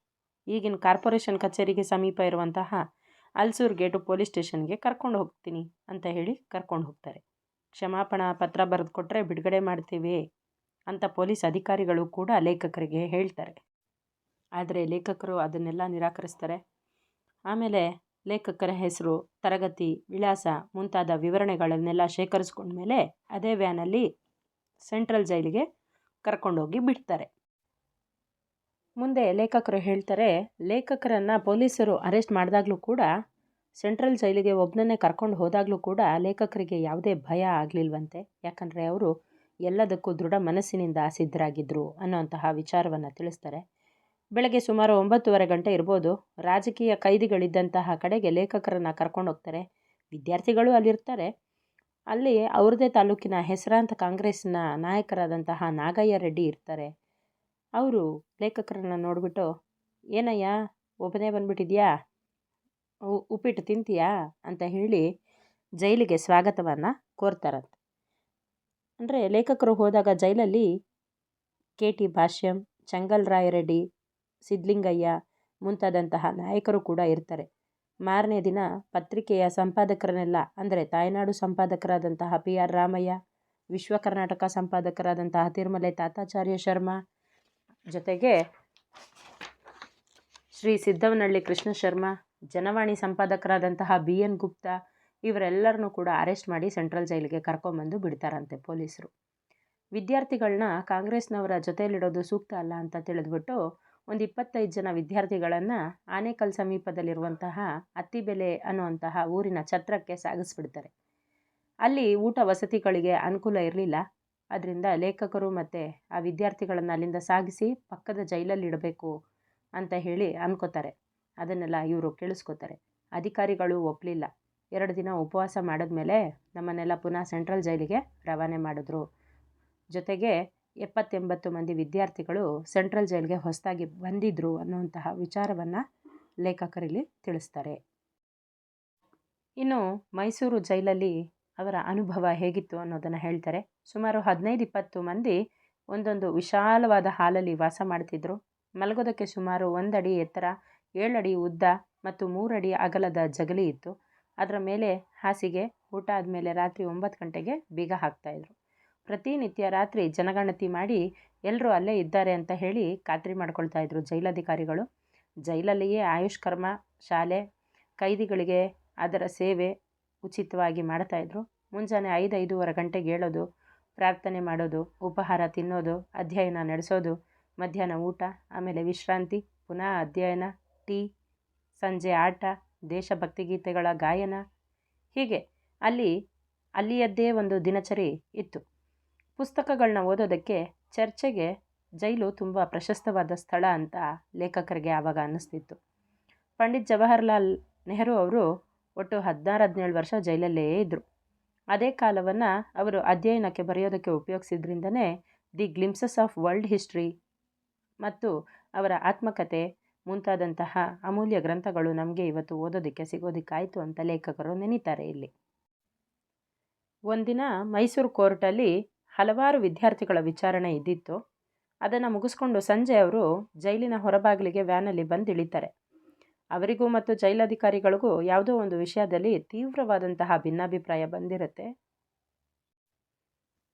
ಈಗಿನ ಕಾರ್ಪೊರೇಷನ್ ಕಚೇರಿಗೆ ಸಮೀಪ ಇರುವಂತಹ ಅಲ್ಸೂರು ಗೇಟು ಪೊಲೀಸ್ ಸ್ಟೇಷನ್ಗೆ ಕರ್ಕೊಂಡು ಹೋಗ್ತೀನಿ ಅಂತ ಹೇಳಿ ಕರ್ಕೊಂಡು ಹೋಗ್ತಾರೆ. ಕ್ಷಮಾಪಣಾ ಪತ್ರ ಬರೆದು ಕೊಟ್ಟರೆ ಬಿಡುಗಡೆ ಮಾಡ್ತೀವಿ ಅಂತ ಪೊಲೀಸ್ ಅಧಿಕಾರಿಗಳು ಕೂಡ ಲೇಖಕರಿಗೆ ಹೇಳ್ತಾರೆ. ಆದರೆ ಲೇಖಕರು ಅದನ್ನೆಲ್ಲ ನಿರಾಕರಿಸ್ತಾರೆ. ಆಮೇಲೆ ಲೇಖಕರ ಹೆಸರು, ತರಗತಿ, ವಿಳಾಸ ಮುಂತಾದ ವಿವರಣೆಗಳನ್ನೆಲ್ಲ ಶೇಖರಿಸ್ಕೊಂಡ್ಮೇಲೆ ಅದೇ ವ್ಯಾನಲ್ಲಿ ಸೆಂಟ್ರಲ್ ಜೈಲಿಗೆ ಕರ್ಕೊಂಡೋಗಿ ಬಿಡ್ತಾರೆ. ಮುಂದೆ ಲೇಖಕರು ಹೇಳ್ತಾರೆ, ಲೇಖಕರನ್ನು ಪೊಲೀಸರು ಅರೆಸ್ಟ್ ಮಾಡಿದಾಗಲೂ ಕೂಡ, ಸೆಂಟ್ರಲ್ ಜೈಲಿಗೆ ಒಬ್ಬನನ್ನೇ ಕರ್ಕೊಂಡು ಹೋದಾಗಲೂ ಕೂಡ ಲೇಖಕರಿಗೆ ಯಾವುದೇ ಭಯ ಆಗಲಿಲ್ವಂತೆ. ಯಾಕಂದರೆ ಅವರು ಎಲ್ಲದಕ್ಕೂ ದೃಢ ಮನಸ್ಸಿನಿಂದ ಸಿದ್ಧರಾಗಿದ್ದರು ಅನ್ನೋಂತಹ ವಿಚಾರವನ್ನು ತಿಳಿಸ್ತಾರೆ. ಬೆಳಗ್ಗೆ ಸುಮಾರು 9:30 ಗಂಟೆ ಇರ್ಬೋದು. ರಾಜಕೀಯ ಕೈದಿಗಳಿದ್ದಂತಹ ಕಡೆಗೆ ಲೇಖಕರನ್ನು ಕರ್ಕೊಂಡು ಹೋಗ್ತಾರೆ. ವಿದ್ಯಾರ್ಥಿಗಳು ಅಲ್ಲಿರ್ತಾರೆ. ಅಲ್ಲಿ ಅವ್ರದ್ದೇ ತಾಲೂಕಿನ ಹೆಸರಾಂತ ಕಾಂಗ್ರೆಸ್ನ ನಾಯಕರಾದಂತಹ ನಾಗಯ್ಯ ರೆಡ್ಡಿ ಇರ್ತಾರೆ. ಅವರು ಲೇಖಕರನ್ನು ನೋಡಿಬಿಟ್ಟು, ಏನಯ್ಯ ಒಬ್ಬನೇ ಬಂದುಬಿಟ್ಟಿದ್ಯಾ, ಉಪ್ಪಿಟ್ಟು ತಿಂತೀಯಾ ಅಂತ ಹೇಳಿ ಜೈಲಿಗೆ ಸ್ವಾಗತವನ್ನು ಕೋರ್ತಾರಂತೆ. ಅಂದರೆ ಲೇಖಕರು ಹೋದಾಗ ಜೈಲಲ್ಲಿ KT ಭಾಷ್ಯಂ, ಚಂಗಲ್ ರಾಯರೆಡ್ಡಿ, ಸಿದ್ಲಿಂಗಯ್ಯ ಮುಂತಾದಂತಹ ನಾಯಕರು ಕೂಡ ಇರ್ತಾರೆ. ಮಾರನೇ ದಿನ ಪತ್ರಿಕೆಯ ಸಂಪಾದಕರನ್ನೆಲ್ಲ, ಅಂದರೆ ತಾಯ್ನಾಡು ಸಂಪಾದಕರಾದಂತಹ PR ರಾಮಯ್ಯ, ವಿಶ್ವ ಕರ್ನಾಟಕ ಸಂಪಾದಕರಾದಂತಹ ತಿರುಮಲೆ ತಾತಾಚಾರ್ಯ ಶರ್ಮಾ, ಜೊತೆಗೆ ಶ್ರೀ ಸಿದ್ದವನಹಳ್ಳಿ ಕೃಷ್ಣ ಶರ್ಮಾ, ಜನವಾಣಿ ಸಂಪಾದಕರಾದಂತಹ BN ಗುಪ್ತಾ, ಇವರೆಲ್ಲರನ್ನೂ ಕೂಡ ಅರೆಸ್ಟ್ ಮಾಡಿ ಸೆಂಟ್ರಲ್ ಜೈಲಿಗೆ ಕರ್ಕೊಂಬಂದು ಬಿಡ್ತಾರಂತೆ ಪೊಲೀಸರು. ವಿದ್ಯಾರ್ಥಿಗಳನ್ನ ಕಾಂಗ್ರೆಸ್ನವರ ಜೊತೆಯಲ್ಲಿಡೋದು ಸೂಕ್ತ ಅಲ್ಲ ಅಂತ ತಿಳಿದ್ಬಿಟ್ಟು ಒಂದು 25 ಜನ ವಿದ್ಯಾರ್ಥಿಗಳನ್ನು ಆನೇಕಲ್ ಸಮೀಪದಲ್ಲಿರುವಂತಹ ಅತ್ತಿಬೆಲೆ ಅನ್ನುವಂತಹ ಊರಿನ ಛತ್ರಕ್ಕೆ ಸಾಗಿಸ್ಬಿಡ್ತಾರೆ. ಅಲ್ಲಿ ಊಟ ವಸತಿಗಳಿಗೆ ಅನುಕೂಲ ಇರಲಿಲ್ಲ. ಅದರಿಂದ ಲೇಖಕರು ಮತ್ತು ಆ ವಿದ್ಯಾರ್ಥಿಗಳನ್ನು ಅಲ್ಲಿಂದ ಸಾಗಿಸಿ ಪಕ್ಕದ ಜೈಲಲ್ಲಿ ಇಡಬೇಕು ಅಂತ ಹೇಳಿ ಅನ್ಕೋತಾರೆ. ಅದನ್ನೆಲ್ಲ ಇವರು ಕೇಳಿಸ್ಕೋತಾರೆ. ಅಧಿಕಾರಿಗಳು ಒಪ್ಪಲಿಲ್ಲ. 2 ದಿನ ಉಪವಾಸ ಮಾಡಿದ್ಮೇಲೆ ನಮ್ಮನ್ನೆಲ್ಲ ಪುನಃ ಸೆಂಟ್ರಲ್ ಜೈಲಿಗೆ ರವಾನೆ ಮಾಡಿದ್ರು. ಜೊತೆಗೆ 70-80 ಮಂದಿ ವಿದ್ಯಾರ್ಥಿಗಳು ಸೆಂಟ್ರಲ್ ಜೈಲಿಗೆ ಹೊಸದಾಗಿ ಬಂದಿದ್ದರು ಅನ್ನುವಂತಹ ವಿಚಾರವನ್ನು ಲೇಖಕರಲ್ಲಿ ತಿಳಿಸ್ತಾರೆ. ಇನ್ನು ಮೈಸೂರು ಜೈಲಲ್ಲಿ ಅವರ ಅನುಭವ ಹೇಗಿತ್ತು ಅನ್ನೋದನ್ನು ಹೇಳ್ತಾರೆ. ಸುಮಾರು 15-20 ಮಂದಿ ಒಂದೊಂದು ವಿಶಾಲವಾದ ಹಾಲಲ್ಲಿ ವಾಸ ಮಾಡ್ತಿದ್ರು. ಮಲಗೋದಕ್ಕೆ ಸುಮಾರು 1 ಅಡಿ ಎತ್ತರ, 7 ಅಡಿ ಉದ್ದ ಮತ್ತು 3 ಅಡಿ ಅಗಲದ ಜಗಲಿ ಇತ್ತು. ಅದರ ಮೇಲೆ ಹಾಸಿಗೆ. ಊಟ ಆದಮೇಲೆ ರಾತ್ರಿ 9 ಗಂಟೆಗೆ ಬೀಗ ಹಾಕ್ತಾಯಿದ್ರು. ಪ್ರತಿನಿತ್ಯ ರಾತ್ರಿ ಜನಗಣತಿ ಮಾಡಿ ಎಲ್ಲರೂ ಅಲ್ಲೇ ಇದ್ದಾರೆ ಅಂತ ಹೇಳಿ ಖಾತ್ರಿ ಮಾಡ್ಕೊಳ್ತಾ ಇದ್ರು ಜೈಲಧಿಕಾರಿಗಳು. ಜೈಲಲ್ಲಿಯೇ ಆಯುಷ್ಕರ್ಮ ಶಾಲೆ, ಕೈದಿಗಳಿಗೆ ಅದರ ಸೇವೆ ಉಚಿತವಾಗಿ ಮಾಡ್ತಾಯಿದ್ರು. ಮುಂಜಾನೆ 5-5:15 ಗಂಟೆಗೆ ಏಳೋದು, ಪ್ರಾರ್ಥನೆ ಮಾಡೋದು, ಉಪಹಾರ ತಿನ್ನೋದು, ಅಧ್ಯಯನ ನಡೆಸೋದು, ಮಧ್ಯಾಹ್ನ ಊಟ, ಆಮೇಲೆ ವಿಶ್ರಾಂತಿ, ಪುನಃ ಅಧ್ಯಯನ, ಟೀ, ಸಂಜೆ ಆಟ, ದೇಶಭಕ್ತಿ ಗೀತೆಗಳ ಗಾಯನ, ಹೀಗೆ ಅಲ್ಲಿಯದ್ದೇ ಒಂದು ದಿನಚರಿ ಇತ್ತು. ಪುಸ್ತಕಗಳನ್ನ ಓದೋದಕ್ಕೆ, ಚರ್ಚೆಗೆ ಜೈಲು ತುಂಬ ಪ್ರಶಸ್ತವಾದ ಸ್ಥಳ ಅಂತ ಲೇಖಕರಿಗೆ ಆವಾಗ ಅನ್ನಿಸ್ತಿತ್ತು. ಪಂಡಿತ್ ಜವಾಹರ್ಲಾಲ್ ನೆಹರು ಅವರು ಒಟ್ಟು 16-17 ವರ್ಷ ಜೈಲಲ್ಲೇ ಇದ್ದರು. ಅದೇ ಕಾಲವನ್ನು ಅವರು ಅಧ್ಯಯನಕ್ಕೆ ಬರೆಯೋದಕ್ಕೆ ಉಪಯೋಗಿಸಿದ್ರಿಂದನೇ the Glimpses of World History ಮತ್ತು ಅವರ ಆತ್ಮಕಥೆ ಮುಂತಾದಂತಹ ಅಮೂಲ್ಯ ಗ್ರಂಥಗಳು ನಮಗೆ ಇವತ್ತು ಓದೋದಕ್ಕೆ ಸಿಗೋದಕ್ಕಾಯಿತು ಅಂತ ಲೇಖಕರು ನೆನೀತಾರೆ. ಇಲ್ಲಿ ಒಂದಿನ ಮೈಸೂರು ಕೋರ್ಟಲ್ಲಿ ಹಲವಾರು ವಿದ್ಯಾರ್ಥಿಗಳ ವಿಚಾರಣೆ ಇದ್ದಿತ್ತು. ಅದನ್ನು ಮುಗಿಸ್ಕೊಂಡು ಸಂಜೆ ಅವರು ಜೈಲಿನ ಹೊರಬಾಗಿಲಿಗೆ ವ್ಯಾನಲ್ಲಿ ಬಂದು ಇಳಿತಾರೆ. ಅವರಿಗೂ ಮತ್ತು ಜೈಲಧಿಕಾರಿಗಳಿಗೂ ಯಾವುದೋ ಒಂದು ವಿಷಯದಲ್ಲಿ ತೀವ್ರವಾದಂತಹ ಭಿನ್ನಾಭಿಪ್ರಾಯ ಬಂದಿರುತ್ತೆ.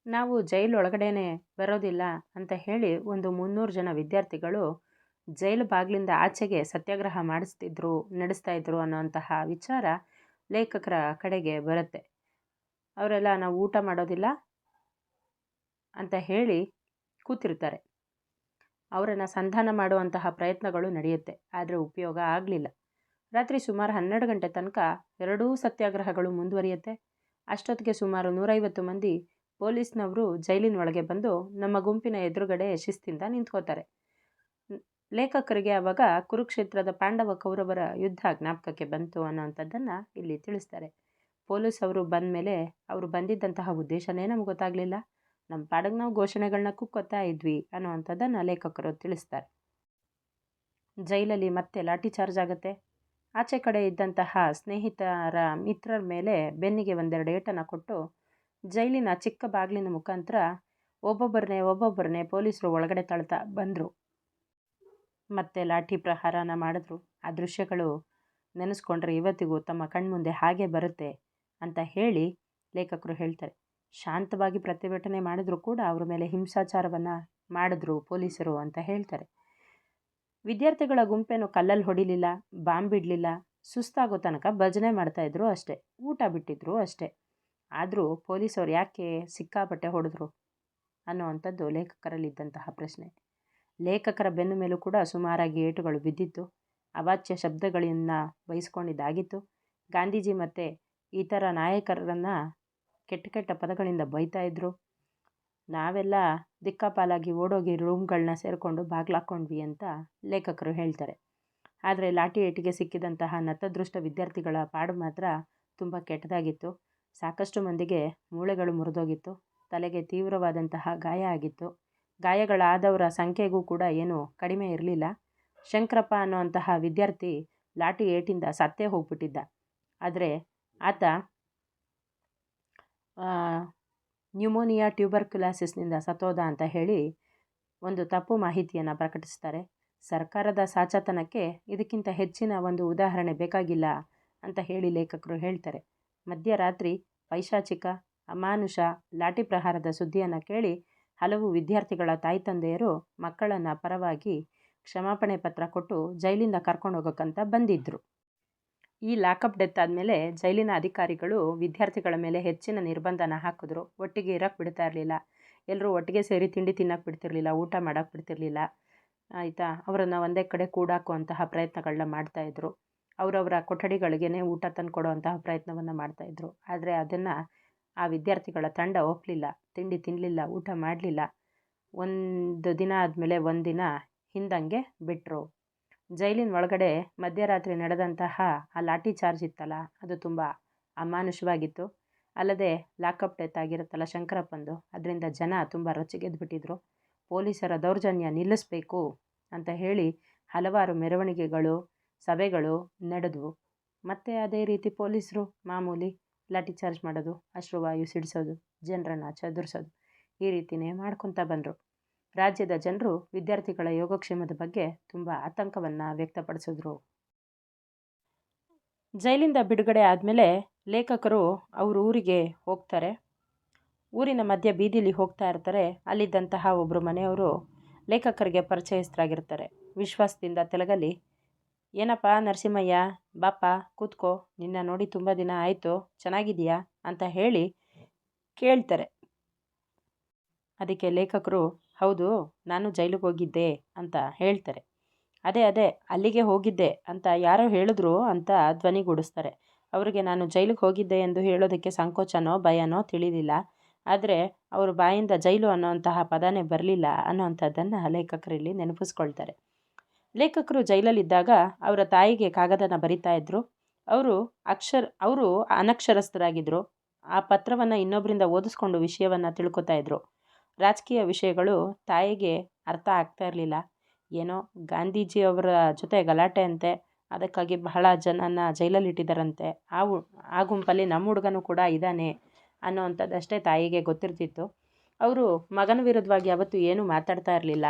ನಾವು ಜೈಲೊಳಗಡೆನೆ ಬರೋದಿಲ್ಲ ಅಂತ ಹೇಳಿ ಒಂದು 300 ಜನ ವಿದ್ಯಾರ್ಥಿಗಳು ಜೈಲು ಬಾಗಿಲಿಂದ ಆಚೆಗೆ ಸತ್ಯಾಗ್ರಹ ನಡೆಸ್ತಾ ಇದ್ರು ಅನ್ನೋಂತಹ ವಿಚಾರ ಲೇಖಕರ ಕಡೆಗೆ ಬರುತ್ತೆ. ಅವರೆಲ್ಲ ನಾವು ಊಟ ಮಾಡೋದಿಲ್ಲ ಅಂತ ಹೇಳಿ ಕೂತಿರ್ತಾರೆ. ಅವರನ್ನು ಸಂಧಾನ ಮಾಡುವಂತಹ ಪ್ರಯತ್ನಗಳು ನಡೆಯುತ್ತೆ, ಆದರೆ ಉಪಯೋಗ ಆಗಲಿಲ್ಲ. ರಾತ್ರಿ ಸುಮಾರು 12 ಗಂಟೆ ತನಕ ಎರಡೂ ಸತ್ಯಾಗ್ರಹಗಳು ಮುಂದುವರಿಯುತ್ತೆ. ಅಷ್ಟೊತ್ತಿಗೆ ಸುಮಾರು 150 ಮಂದಿ ಪೊಲೀಸ್ನವರು ಜೈಲಿನ ಒಳಗೆ ಬಂದು ನಮ್ಮ ಗುಂಪಿನ ಎದುರುಗಡೆ ಶಿಸ್ತಿಂದ ನಿಂತ್ಕೋತಾರೆ. ಲೇಖಕರಿಗೆ ಆವಾಗ ಕುರುಕ್ಷೇತ್ರದ ಪಾಂಡವ ಕೌರವರ ಯುದ್ಧ ಜ್ಞಾಪಕಕ್ಕೆ ಬಂತು ಅನ್ನೋವಂಥದ್ದನ್ನು ಇಲ್ಲಿ ತಿಳಿಸ್ತಾರೆ. ಪೊಲೀಸ್ ಅವರು ಬಂದ ಮೇಲೆ ಅವರು ಬಂದಿದ್ದಂತಹ ಉದ್ದೇಶನೇ ನಮ್ಗೆ ಗೊತ್ತಾಗಲಿಲ್ಲ, ನಮ್ಮ ಪಾಡಿಗೆ ನಾವು ಘೋಷಣೆಗಳನ್ನ ಕೂಗ್ಕೊತಾ ಇದ್ವಿ ಅನ್ನೋವಂಥದ್ದನ್ನು ಲೇಖಕರು ತಿಳಿಸ್ತಾರೆ. ಜೈಲಲ್ಲಿ ಮತ್ತೆ ಲಾಠಿ ಚಾರ್ಜ್ ಆಗುತ್ತೆ. ಆಚೆ ಕಡೆ ಇದ್ದಂತಹ ಸ್ನೇಹಿತರ ಮಿತ್ರರ ಮೇಲೆ ಬೆನ್ನಿಗೆ ಒಂದೆರಡು ಏಟನ್ನು ಕೊಟ್ಟು ಜೈಲಿನ ಚಿಕ್ಕ ಬಾಗಿಲಿನ ಮುಖಾಂತರ ಒಬ್ಬೊಬ್ಬರನ್ನೇ ಪೊಲೀಸರು ಒಳಗಡೆ ತಳ್ತಾ ಬಂದರು. ಮತ್ತೆ ಲಾಠಿ ಪ್ರಹಾರನ ಮಾಡಿದ್ರು. ಆ ದೃಶ್ಯಗಳು ನೆನೆಸ್ಕೊಂಡ್ರೆ ಇವತ್ತಿಗೂ ತಮ್ಮ ಕಣ್ಮುಂದೆ ಹಾಗೆ ಬರುತ್ತೆ ಅಂತ ಹೇಳಿ ಲೇಖಕರು ಹೇಳ್ತಾರೆ. ಶಾಂತವಾಗಿ ಪ್ರತಿಭಟನೆ ಮಾಡಿದ್ರು ಕೂಡ ಅವ್ರ ಮೇಲೆ ಹಿಂಸಾಚಾರವನ್ನು ಮಾಡಿದ್ರು ಪೊಲೀಸರು ಅಂತ ಹೇಳ್ತಾರೆ. ವಿದ್ಯಾರ್ಥಿಗಳ ಗುಂಪೇನು ಕಲ್ಲಲ್ಲಿ ಹೊಡಿಲಿಲ್ಲ, ಬಾಂಬ್ ಬಿಡಲಿಲ್ಲ, ಸುಸ್ತಾಗೋ ತನಕ ಭಜನೆ ಮಾಡ್ತಾಯಿದ್ರು ಅಷ್ಟೇ, ಊಟ ಬಿಟ್ಟಿದ್ರು ಅಷ್ಟೇ. ಆದರೂ ಪೊಲೀಸವ್ರು ಯಾಕೆ ಸಿಕ್ಕಾಪಟ್ಟೆ ಹೊಡೆದ್ರು ಅನ್ನೋವಂಥದ್ದು ಲೇಖಕರಲ್ಲಿದ್ದಂತಹ ಪ್ರಶ್ನೆ. ಲೇಖಕರ ಬೆನ್ನು ಮೇಲೂ ಕೂಡ ಸುಮಾರಾಗಿ ಏಟುಗಳು ಬಿದ್ದಿತ್ತು, ಅವಾಚ್ಯ ಶಬ್ದಗಳನ್ನು ಬಯಸ್ಕೊಂಡಿದ್ದಾಗಿತ್ತು. ಗಾಂಧೀಜಿ ಮತ್ತು ಇತರ ನಾಯಕರನ್ನು ಕೆಟ್ಟ ಕೆಟ್ಟ ಪದಗಳಿಂದ ಬೈತಾ ಇದ್ರು. ನಾವೆಲ್ಲ ದಿಕ್ಕಾಪಾಲಾಗಿ ಓಡೋಗಿ ರೂಮ್ಗಳನ್ನ ಸೇರಿಕೊಂಡು ಬಾಗ್ಲಾಕೊಂಡ್ವಿ ಅಂತ ಲೇಖಕರು ಹೇಳ್ತಾರೆ. ಆದರೆ ಲಾಠಿ ಏಟಿಗೆ ಸಿಕ್ಕಿದಂತಹ ನತದೃಷ್ಟ ವಿದ್ಯಾರ್ಥಿಗಳ ಪಾಡು ಮಾತ್ರ ತುಂಬ ಕೆಟ್ಟದಾಗಿತ್ತು. ಸಾಕಷ್ಟು ಮಂದಿಗೆ ಮೂಳೆಗಳು ಮುರಿದೋಗಿತ್ತು, ತಲೆಗೆ ತೀವ್ರವಾದಂತಹ ಗಾಯ ಆಗಿತ್ತು. ಗಾಯಗಳಾದವರ ಸಂಖ್ಯೆಗೂ ಕೂಡ ಏನೂ ಕಡಿಮೆ ಇರಲಿಲ್ಲ. ಶಂಕರಪ್ಪ ಅನ್ನುವಂತಹ ವಿದ್ಯಾರ್ಥಿ ಲಾಠಿ ಏಟಿಂದ ಸತ್ತೇ ಹೋಗ್ಬಿಟ್ಟಿದ್ದ. ಆದರೆ ಆತ ನ್ಯೂಮೋನಿಯಾ ಟ್ಯೂಬರ್ಕ್ಯುಲಾಸಿಸ್ನಿಂದ ಸತ್ತೋದ ಅಂತ ಹೇಳಿ ಒಂದು ತಪ್ಪು ಮಾಹಿತಿಯನ್ನು ಪ್ರಕಟಿಸ್ತಾರೆ. ಸರ್ಕಾರದ ಸಾಚತನಕ್ಕೆ ಇದಕ್ಕಿಂತ ಹೆಚ್ಚಿನ ಒಂದು ಉದಾಹರಣೆ ಬೇಕಾಗಿಲ್ಲ ಅಂತ ಹೇಳಿ ಲೇಖಕರು ಹೇಳ್ತಾರೆ. ಮಧ್ಯರಾತ್ರಿ ಪೈಶಾಚಿಕ ಅಮಾನುಷ ಲಾಠಿ ಪ್ರಹಾರದ ಸುದ್ದಿಯನ್ನು ಕೇಳಿ ಹಲವು ವಿದ್ಯಾರ್ಥಿಗಳ ತಾಯಿ ತಂದೆಯರು ಮಕ್ಕಳನ್ನು ಪರವಾಗಿ ಕ್ಷಮಾಪಣೆ ಪತ್ರ ಕೊಟ್ಟು ಜೈಲಿಂದ ಕರ್ಕೊಂಡು ಹೋಗೋಕ್ಕಂತ ಬಂದಿದ್ದರು. ಈ ಲಾಕಪ್ ಡೆತ್ ಆದಮೇಲೆ ಜೈಲಿನ ಅಧಿಕಾರಿಗಳು ವಿದ್ಯಾರ್ಥಿಗಳ ಮೇಲೆ ಹೆಚ್ಚಿನ ನಿರ್ಬಂಧನ ಹಾಕಿದ್ರು. ಒಟ್ಟಿಗೆ ಇರೋಕ್ಕೆ ಬಿಡ್ತಾ ಇರಲಿಲ್ಲ, ಎಲ್ಲರೂ ಒಟ್ಟಿಗೆ ಸೇರಿ ತಿಂಡಿ ತಿನ್ನೋಕ್ಕೆ ಬಿಡ್ತಿರ್ಲಿಲ್ಲ, ಊಟ ಮಾಡೋಕ್ಕೆ ಬಿಡ್ತಿರ್ಲಿಲ್ಲ, ಆಯಿತಾ. ಅವರನ್ನು ಒಂದೇ ಕಡೆ ಕೂಡಾಕುವಂತಹ ಪ್ರಯತ್ನಗಳನ್ನ ಮಾಡ್ತಾಯಿದ್ರು. ಅವರವರ ಕೊಠಡಿಗಳಿಗೇ ಊಟ ತಂದು ಕೊಡುವಂತಹ ಪ್ರಯತ್ನವನ್ನು ಮಾಡ್ತಾಯಿದ್ರು. ಆದರೆ ಅದನ್ನು ಆ ವಿದ್ಯಾರ್ಥಿಗಳ ತಂಡ ಒಪ್ಪಲಿಲ್ಲ, ತಿಂಡಿ ತಿನ್ನಲಿಲ್ಲ, ಊಟ ಮಾಡಲಿಲ್ಲ. ಒಂದು ದಿನ ಆದಮೇಲೆ ಒಂದಿನ ಹಿಂದಂಗೆ ಬಿಟ್ಟರು. ಜೈಲಿನ ಒಳಗಡೆ ಮಧ್ಯರಾತ್ರಿ ನಡೆದಂತಹ ಆ ಲಾಠಿ ಚಾರ್ಜ್ ಇತ್ತಲ್ಲ, ಅದು ತುಂಬ ಅಮಾನುಷವಾಗಿತ್ತು. ಅಲ್ಲದೆ ಲಾಕಪ್ ಡೆತ್ ಆಗಿರುತ್ತಲ್ಲ ಶಂಕರಪ್ಪಂದು, ಅದರಿಂದ ಜನ ತುಂಬ ರೊಚ್ಚಿಗೆದ್ದುಬಿಟ್ಟಿದ್ರು. ಪೊಲೀಸರ ದೌರ್ಜನ್ಯ ನಿಲ್ಲಿಸಬೇಕು ಅಂತ ಹೇಳಿ ಹಲವಾರು ಮೆರವಣಿಗೆಗಳು, ಸಭೆಗಳು ನಡೆದವು. ಮತ್ತು ಅದೇ ರೀತಿ ಪೊಲೀಸರು ಮಾಮೂಲಿ ಲಾಠಿ ಚಾರ್ಜ್ ಮಾಡೋದು, ಅಶ್ರುವಾಯು ಸಿಡಿಸೋದು, ಜನರನ್ನು ಚದುರಿಸೋದು, ಈ ರೀತಿಯೇ ಮಾಡ್ಕೊತಾ ಬಂದರು. ರಾಜ್ಯದ ಜನರು ವಿದ್ಯಾರ್ಥಿಗಳ ಯೋಗಕ್ಷೇಮದ ಬಗ್ಗೆ ತುಂಬ ಆತಂಕವನ್ನು ವ್ಯಕ್ತಪಡಿಸಿದ್ರು. ಜೈಲಿಂದ ಬಿಡುಗಡೆ ಆದಮೇಲೆ ಲೇಖಕರು ಅವ್ರ ಊರಿಗೆ ಹೋಗ್ತಾರೆ. ಊರಿನ ಮಧ್ಯೆ ಬೀದಿಲಿ ಹೋಗ್ತಾ ಇರ್ತಾರೆ. ಅಲ್ಲಿದ್ದಂತಹ ಒಬ್ಬರು ಮನೆಯವರು ಲೇಖಕರಿಗೆ ಪರಿಚಯಸ್ಥರಾಗಿರ್ತಾರೆ. ವಿಶ್ವಾಸದಿಂದ ತೆಲಗಲ್ಲಿ, ಏನಪ್ಪ ನರಸಿಂಹಯ್ಯ, ಬಾಪ ಕೂತ್ಕೋ, ನಿನ್ನ ನೋಡಿ ತುಂಬ ದಿನ ಆಯಿತು, ಚೆನ್ನಾಗಿದೆಯಾ ಅಂತ ಹೇಳಿ ಕೇಳ್ತಾರೆ. ಅದಕ್ಕೆ ಲೇಖಕರು, ಹೌದು, ನಾನು ಜೈಲಿಗೆ ಹೋಗಿದ್ದೆ ಅಂತ ಹೇಳ್ತಾರೆ. ಅದೇ ಅಲ್ಲಿಗೆ ಹೋಗಿದ್ದೆ ಅಂತ ಯಾರೋ ಹೇಳಿದ್ರು ಅಂತ ಧ್ವನಿಗೂಡಿಸ್ತಾರೆ. ಅವರಿಗೆ ನಾನು ಜೈಲಿಗೆ ಹೋಗಿದ್ದೆ ಎಂದು ಹೇಳೋದಕ್ಕೆ ಸಂಕೋಚನೋ ಭಯನೋ ತಿಳಿಲಿಲ್ಲ. ಆದರೆ ಅವ್ರ ಬಾಯಿಂದ ಜೈಲು ಅನ್ನೋಂತಹ ಪದನೇ ಬರಲಿಲ್ಲ ಅನ್ನೋವಂಥದ್ದನ್ನು ಲೇಖಕರಲ್ಲಿ ನೆನಪಿಸ್ಕೊಳ್ತಾರೆ. ಲೇಖಕರು ಜೈಲಲ್ಲಿದ್ದಾಗ ಅವರ ತಾಯಿಗೆ ಕಾಗದನ ಬರಿತಾ ಇದ್ರು. ಅವರು ಅನಕ್ಷರಸ್ಥರಾಗಿದ್ದರು. ಆ ಪತ್ರವನ್ನು ಇನ್ನೊಬ್ಬರಿಂದ ಓದಿಸ್ಕೊಂಡು ವಿಷಯವನ್ನು ತಿಳ್ಕೊತಾ ಇದ್ರು. ರಾಜಕೀಯ ವಿಷಯಗಳು ತಾಯಿಗೆ ಅರ್ಥ ಆಗ್ತಾ ಇರಲಿಲ್ಲ. ಏನೋ ಗಾಂಧೀಜಿಯವರ ಜೊತೆ ಗಲಾಟೆ ಅಂತೆ, ಅದಕ್ಕಾಗಿ ಬಹಳ ಜನನ ಜೈಲಲ್ಲಿಟ್ಟಿದ್ದಾರಂತೆ, ಆ ಗುಂಪಲ್ಲಿ ನಮ್ಮ ಹುಡುಗನೂ ಕೂಡ ಇದ್ದಾನೆ ಅನ್ನೋವಂಥದ್ದಷ್ಟೇ ತಾಯಿಗೆ ಗೊತ್ತಿರ್ತಿತ್ತು. ಅವರು ಮಗನ ವಿರುದ್ಧವಾಗಿ ಯಾವತ್ತೂ ಏನೂ ಮಾತಾಡ್ತಾ ಇರಲಿಲ್ಲ,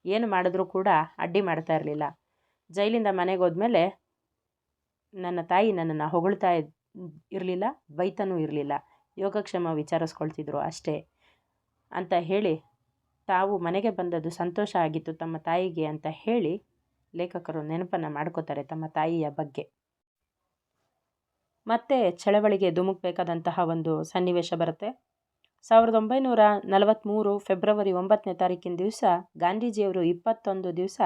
ಏನು ಮಾಡಿದ್ರೂ ಕೂಡ ಅಡ್ಡಿ ಮಾಡ್ತಾ ಇರಲಿಲ್ಲ. ಜೈಲಿಂದ ಮನೆಗೆ ಹೋದ್ಮೇಲೆ ನನ್ನ ತಾಯಿ ನನ್ನನ್ನು ಹೊಗಳ್ತಾ ಇರಲಿಲ್ಲ, ಬೈತಾನೂ ಇರಲಿಲ್ಲ, ಯೋಗಕ್ಷೇಮ ವಿಚಾರಿಸ್ಕೊಳ್ತಿದ್ರು ಅಷ್ಟೇ ಅಂತ ಹೇಳಿ ತಾವು ಮನೆಗೆ ಬಂದದ್ದು ಸಂತೋಷ ಆಗಿತ್ತು ತಮ್ಮ ತಾಯಿಗೆ ಅಂತ ಹೇಳಿ ಲೇಖಕರು ನೆನಪನ್ನು ಮಾಡ್ಕೋತಾರೆ ತಮ್ಮ ತಾಯಿಯ ಬಗ್ಗೆ. ಮತ್ತೆ ಚಳವಳಿಗೆ ಧುಮುಕಬೇಕಾದಂತಹ ಒಂದು ಸನ್ನಿವೇಶ ಬರುತ್ತೆ. 1943 ಫೆಬ್ರವರಿ 9ನೇ ತಾರೀಕಿನ ದಿವಸ ಗಾಂಧೀಜಿಯವರು 21 ದಿವಸ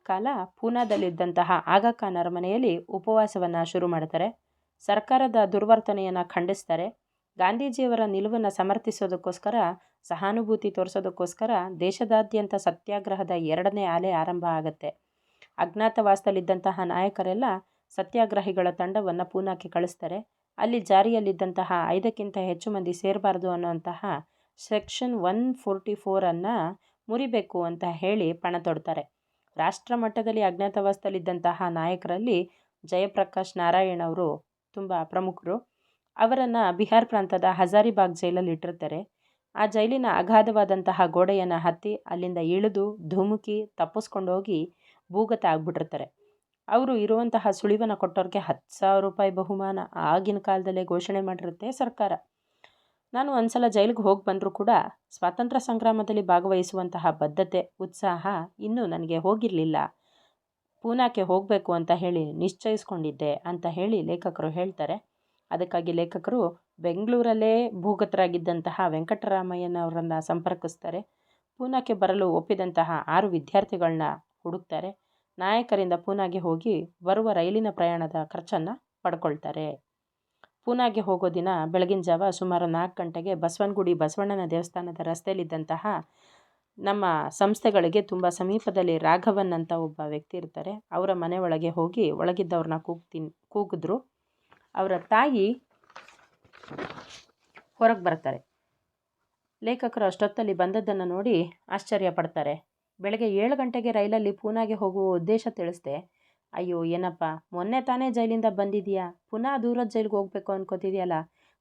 ಕಾಲ ಪೂನಾದಲ್ಲಿದ್ದಂತಹ ಆಗಾ ಖಾನ್ ಅರಮನೆಯಲ್ಲಿ ಉಪವಾಸವನ್ನು ಶುರು ಮಾಡ್ತಾರೆ. ಸರ್ಕಾರದ ದುರ್ವರ್ತನೆಯನ್ನು ಖಂಡಿಸ್ತಾರೆ. ಗಾಂಧೀಜಿಯವರ ನಿಲುವನ್ನು ಸಮರ್ಥಿಸೋದಕ್ಕೋಸ್ಕರ, ಸಹಾನುಭೂತಿ ತೋರಿಸೋದಕ್ಕೋಸ್ಕರ ದೇಶದಾದ್ಯಂತ ಸತ್ಯಾಗ್ರಹದ 2ನೇ ಅಲೆ ಆರಂಭ ಆಗುತ್ತೆ. ಅಜ್ಞಾತವಾಸದಲ್ಲಿದ್ದಂತಹ ನಾಯಕರೆಲ್ಲ ಸತ್ಯಾಗ್ರಹಿಗಳ ತಂಡವನ್ನು ಪೂನಾಕ್ಕೆ ಕಳಿಸ್ತಾರೆ. ಅಲ್ಲಿ ಜಾರಿಯಲ್ಲಿದ್ದಂತಹ 5ಕ್ಕಿಂತ ಹೆಚ್ಚು ಮಂದಿ ಸೇರಬಾರ್ದು ಅನ್ನುವಂತಹ ಸೆಕ್ಷನ್ 144 ಮುರಿಬೇಕು ಅಂತ ಹೇಳಿ ಪಣ ತೊಡ್ತಾರೆ. ರಾಷ್ಟ್ರ ಮಟ್ಟದಲ್ಲಿ ಅಜ್ಞಾತವಾಸದಲ್ಲಿದ್ದಂತಹ ನಾಯಕರಲ್ಲಿ ಜಯಪ್ರಕಾಶ್ ನಾರಾಯಣ್ ಅವರು ತುಂಬ ಪ್ರಮುಖರು. ಅವರನ್ನು ಬಿಹಾರ್ ಪ್ರಾಂತದ ಹಜಾರಿಬಾಗ್ ಜೈಲಲ್ಲಿ ಇಟ್ಟಿರ್ತಾರೆ. ಆ ಜೈಲಿನ ಅಗಾಧವಾದಂತಹ ಗೋಡೆಯನ್ನು ಹತ್ತಿ ಅಲ್ಲಿಂದ ಇಳಿದು ಧುಮುಕಿ ತಪ್ಪಿಸ್ಕೊಂಡು ಹೋಗಿ ಭೂಗತ ಆಗ್ಬಿಟ್ಟಿರ್ತಾರೆ. ಅವರು ಇರುವಂತಹ ಸುಳಿವನ್ನು ಕೊಟ್ಟವ್ರಿಗೆ 10,000 ರೂಪಾಯಿ ಬಹುಮಾನ ಆಗಿನ ಕಾಲದಲ್ಲೇ ಘೋಷಣೆ ಮಾಡಿರುತ್ತೆ ಸರ್ಕಾರ. ನಾನು ಒಂದ್ಸಲ ಜೈಲಿಗೆ ಹೋಗಿ ಬಂದರೂ ಕೂಡ ಸ್ವಾತಂತ್ರ್ಯ ಸಂಗ್ರಾಮದಲ್ಲಿ ಭಾಗವಹಿಸುವಂತಹ ಬದ್ಧತೆ, ಉತ್ಸಾಹ ಇನ್ನೂ ನನಗೆ ಹೋಗಿರಲಿಲ್ಲ. ಪೂನಾಕ್ಕೆ ಹೋಗಬೇಕು ಅಂತ ಹೇಳಿ ನಿಶ್ಚಯಿಸ್ಕೊಂಡಿದ್ದೆ ಅಂತ ಹೇಳಿ ಲೇಖಕರು ಹೇಳ್ತಾರೆ. ಅದಕ್ಕಾಗಿ ಲೇಖಕರು ಬೆಂಗಳೂರಲ್ಲೇ ಭೂಗತರಾಗಿದ್ದಂತಹ ವೆಂಕಟರಾಮಯ್ಯನವರನ್ನು ಸಂಪರ್ಕಿಸ್ತಾರೆ. ಪೂನಾಕ್ಕೆ ಬರಲು ಒಪ್ಪಿದಂತಹ 6 ವಿದ್ಯಾರ್ಥಿಗಳನ್ನ ಹುಡುಕ್ತಾರೆ. ನಾಯಕರಿಂದ ಪೂನಾಗೆ ಹೋಗಿ ಬರುವ ರೈಲಿನ ಪ್ರಯಾಣದ ಖರ್ಚನ್ನು ಪಡ್ಕೊಳ್ತಾರೆ. ಪೂನಾಗೆ ಹೋಗೋ ದಿನ ಬೆಳಗಿನ ಜಾವ ಸುಮಾರು 4 ಗಂಟೆಗೆ ಬಸವನಗುಡಿ ಬಸವಣ್ಣನ ದೇವಸ್ಥಾನದ ರಸ್ತೆಯಲ್ಲಿದ್ದಂತಹ ನಮ್ಮ ಸಂಸ್ಥೆಗಳಿಗೆ ತುಂಬ ಸಮೀಪದಲ್ಲಿ ರಾಘವನ್ ಅಂತ ಒಬ್ಬ ವ್ಯಕ್ತಿ ಇರ್ತಾರೆ. ಅವರ ಮನೆ ಒಳಗೆ ಹೋಗಿ ಒಳಗಿದ್ದವ್ರನ್ನ ಕೂಗಿದ್ರು. ಅವರ ತಾಯಿ ಹೊರಗೆ ಬರ್ತಾರೆ. ಲೇಖಕರು ಅಷ್ಟೊತ್ತಲ್ಲಿ ಬಂದದ್ದನ್ನು ನೋಡಿ ಆಶ್ಚರ್ಯ ಪಡ್ತಾರೆ. ಬೆಳಗ್ಗೆ 7 ಗಂಟೆಗೆ ರೈಲಲ್ಲಿ ಪೂನಾಗೆ ಹೋಗುವ ಉದ್ದೇಶ ತಿಳಿಸ್ದೆ. ಅಯ್ಯೋ ಏನಪ್ಪ, ಮೊನ್ನೆ ತಾನೇ ಜೈಲಿಂದ ಬಂದಿದೆಯಾ, ಪುನಃ ದೂರದ ಜೈಲಿಗೆ ಹೋಗಬೇಕು ಅನ್ಕೋತಿದೆಯಲ್ಲ,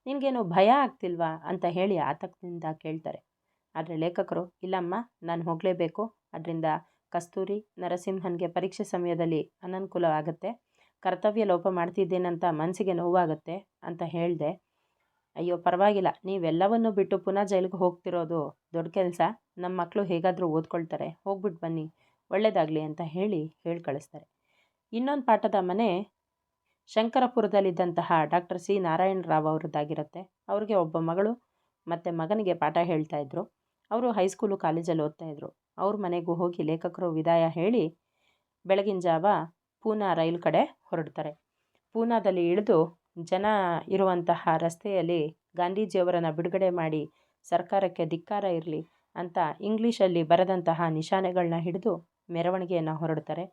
ನಿನಗೇನು ಭಯ ಆಗ್ತಿಲ್ವಾ ಅಂತ ಹೇಳಿ ಆತಂಕದಿಂದ ಕೇಳ್ತಾರೆ. ಆದರೆ ಲೇಖಕರು, ಇಲ್ಲಮ್ಮ, ನಾನು ಹೋಗಲೇಬೇಕು, ಅದರಿಂದ ಕಸ್ತೂರಿ ನರಸಿಂಹನ್ಗೆ ಪರೀಕ್ಷೆ ಸಮಯದಲ್ಲಿ ಅನನುಕೂಲ ಆಗುತ್ತೆ, ಕರ್ತವ್ಯ ಲೋಪ ಮಾಡ್ತಿದ್ದೇನಂತ ಮನಸ್ಸಿಗೆ ನೋವಾಗುತ್ತೆ ಅಂತ ಹೇಳಿದೆ. ಅಯ್ಯೋ ಪರವಾಗಿಲ್ಲ, ನೀವೆಲ್ಲವನ್ನು ಬಿಟ್ಟು ಪುನಃ ಜೈಲಿಗೆ ಹೋಗ್ತಿರೋದು ದೊಡ್ಡ ಕೆಲಸ, ನಮ್ಮ ಮಕ್ಕಳು ಹೇಗಾದರೂ ಓದ್ಕೊಳ್ತಾರೆ, ಹೋಗ್ಬಿಟ್ಟು ಬನ್ನಿ, ಒಳ್ಳೆಯದಾಗಲಿ ಅಂತ ಹೇಳಿ ಕಳಿಸ್ತಾರೆ. ಇನ್ನೊಂದು ಪಾಠದ ಮನೆ ಶಂಕರಪುರದಲ್ಲಿದ್ದಂತಹ ಡಾಕ್ಟರ್ ಸಿ ನಾರಾಯಣ ರಾವ್ ಅವ್ರದ್ದಾಗಿರುತ್ತೆ. ಅವ್ರಿಗೆ ಒಬ್ಬ ಮಗಳು ಮತ್ತು ಮಗನಿಗೆ ಪಾಠ ಹೇಳ್ತಾಯಿದ್ರು. ಅವರು ಹೈಸ್ಕೂಲು ಕಾಲೇಜಲ್ಲಿ ಓದ್ತಾಯಿದ್ರು. ಅವ್ರ ಮನೆಗೂ ಹೋಗಿ ಲೇಖಕರು ವಿದಾಯ ಹೇಳಿ ಬೆಳಗಿನ ಜಾವ ಪೂನಾ ರೈಲು ಕಡೆ ಹೊರಡ್ತಾರೆ. ಪೂನಾದಲ್ಲಿ ಇಳಿದು ಜನ ಇರುವಂತಹ ರಸ್ತೆಯಲ್ಲಿ ಗಾಂಧೀಜಿಯವರನ್ನು ಬಿಡುಗಡೆ ಮಾಡಿ ಸರ್ಕಾರಕ್ಕೆ ಧಿಕ್ಕಾರ ಇರಲಿ ಅಂತ ಇಂಗ್ಲೀಷಲ್ಲಿ ಬರೆದಂತಹ ನಿಶಾನೆಗಳನ್ನ ಹಿಡಿದು ಮೆರವಣಿಗೆಯನ್ನು ಹೊರಡ್ತಾರೆ.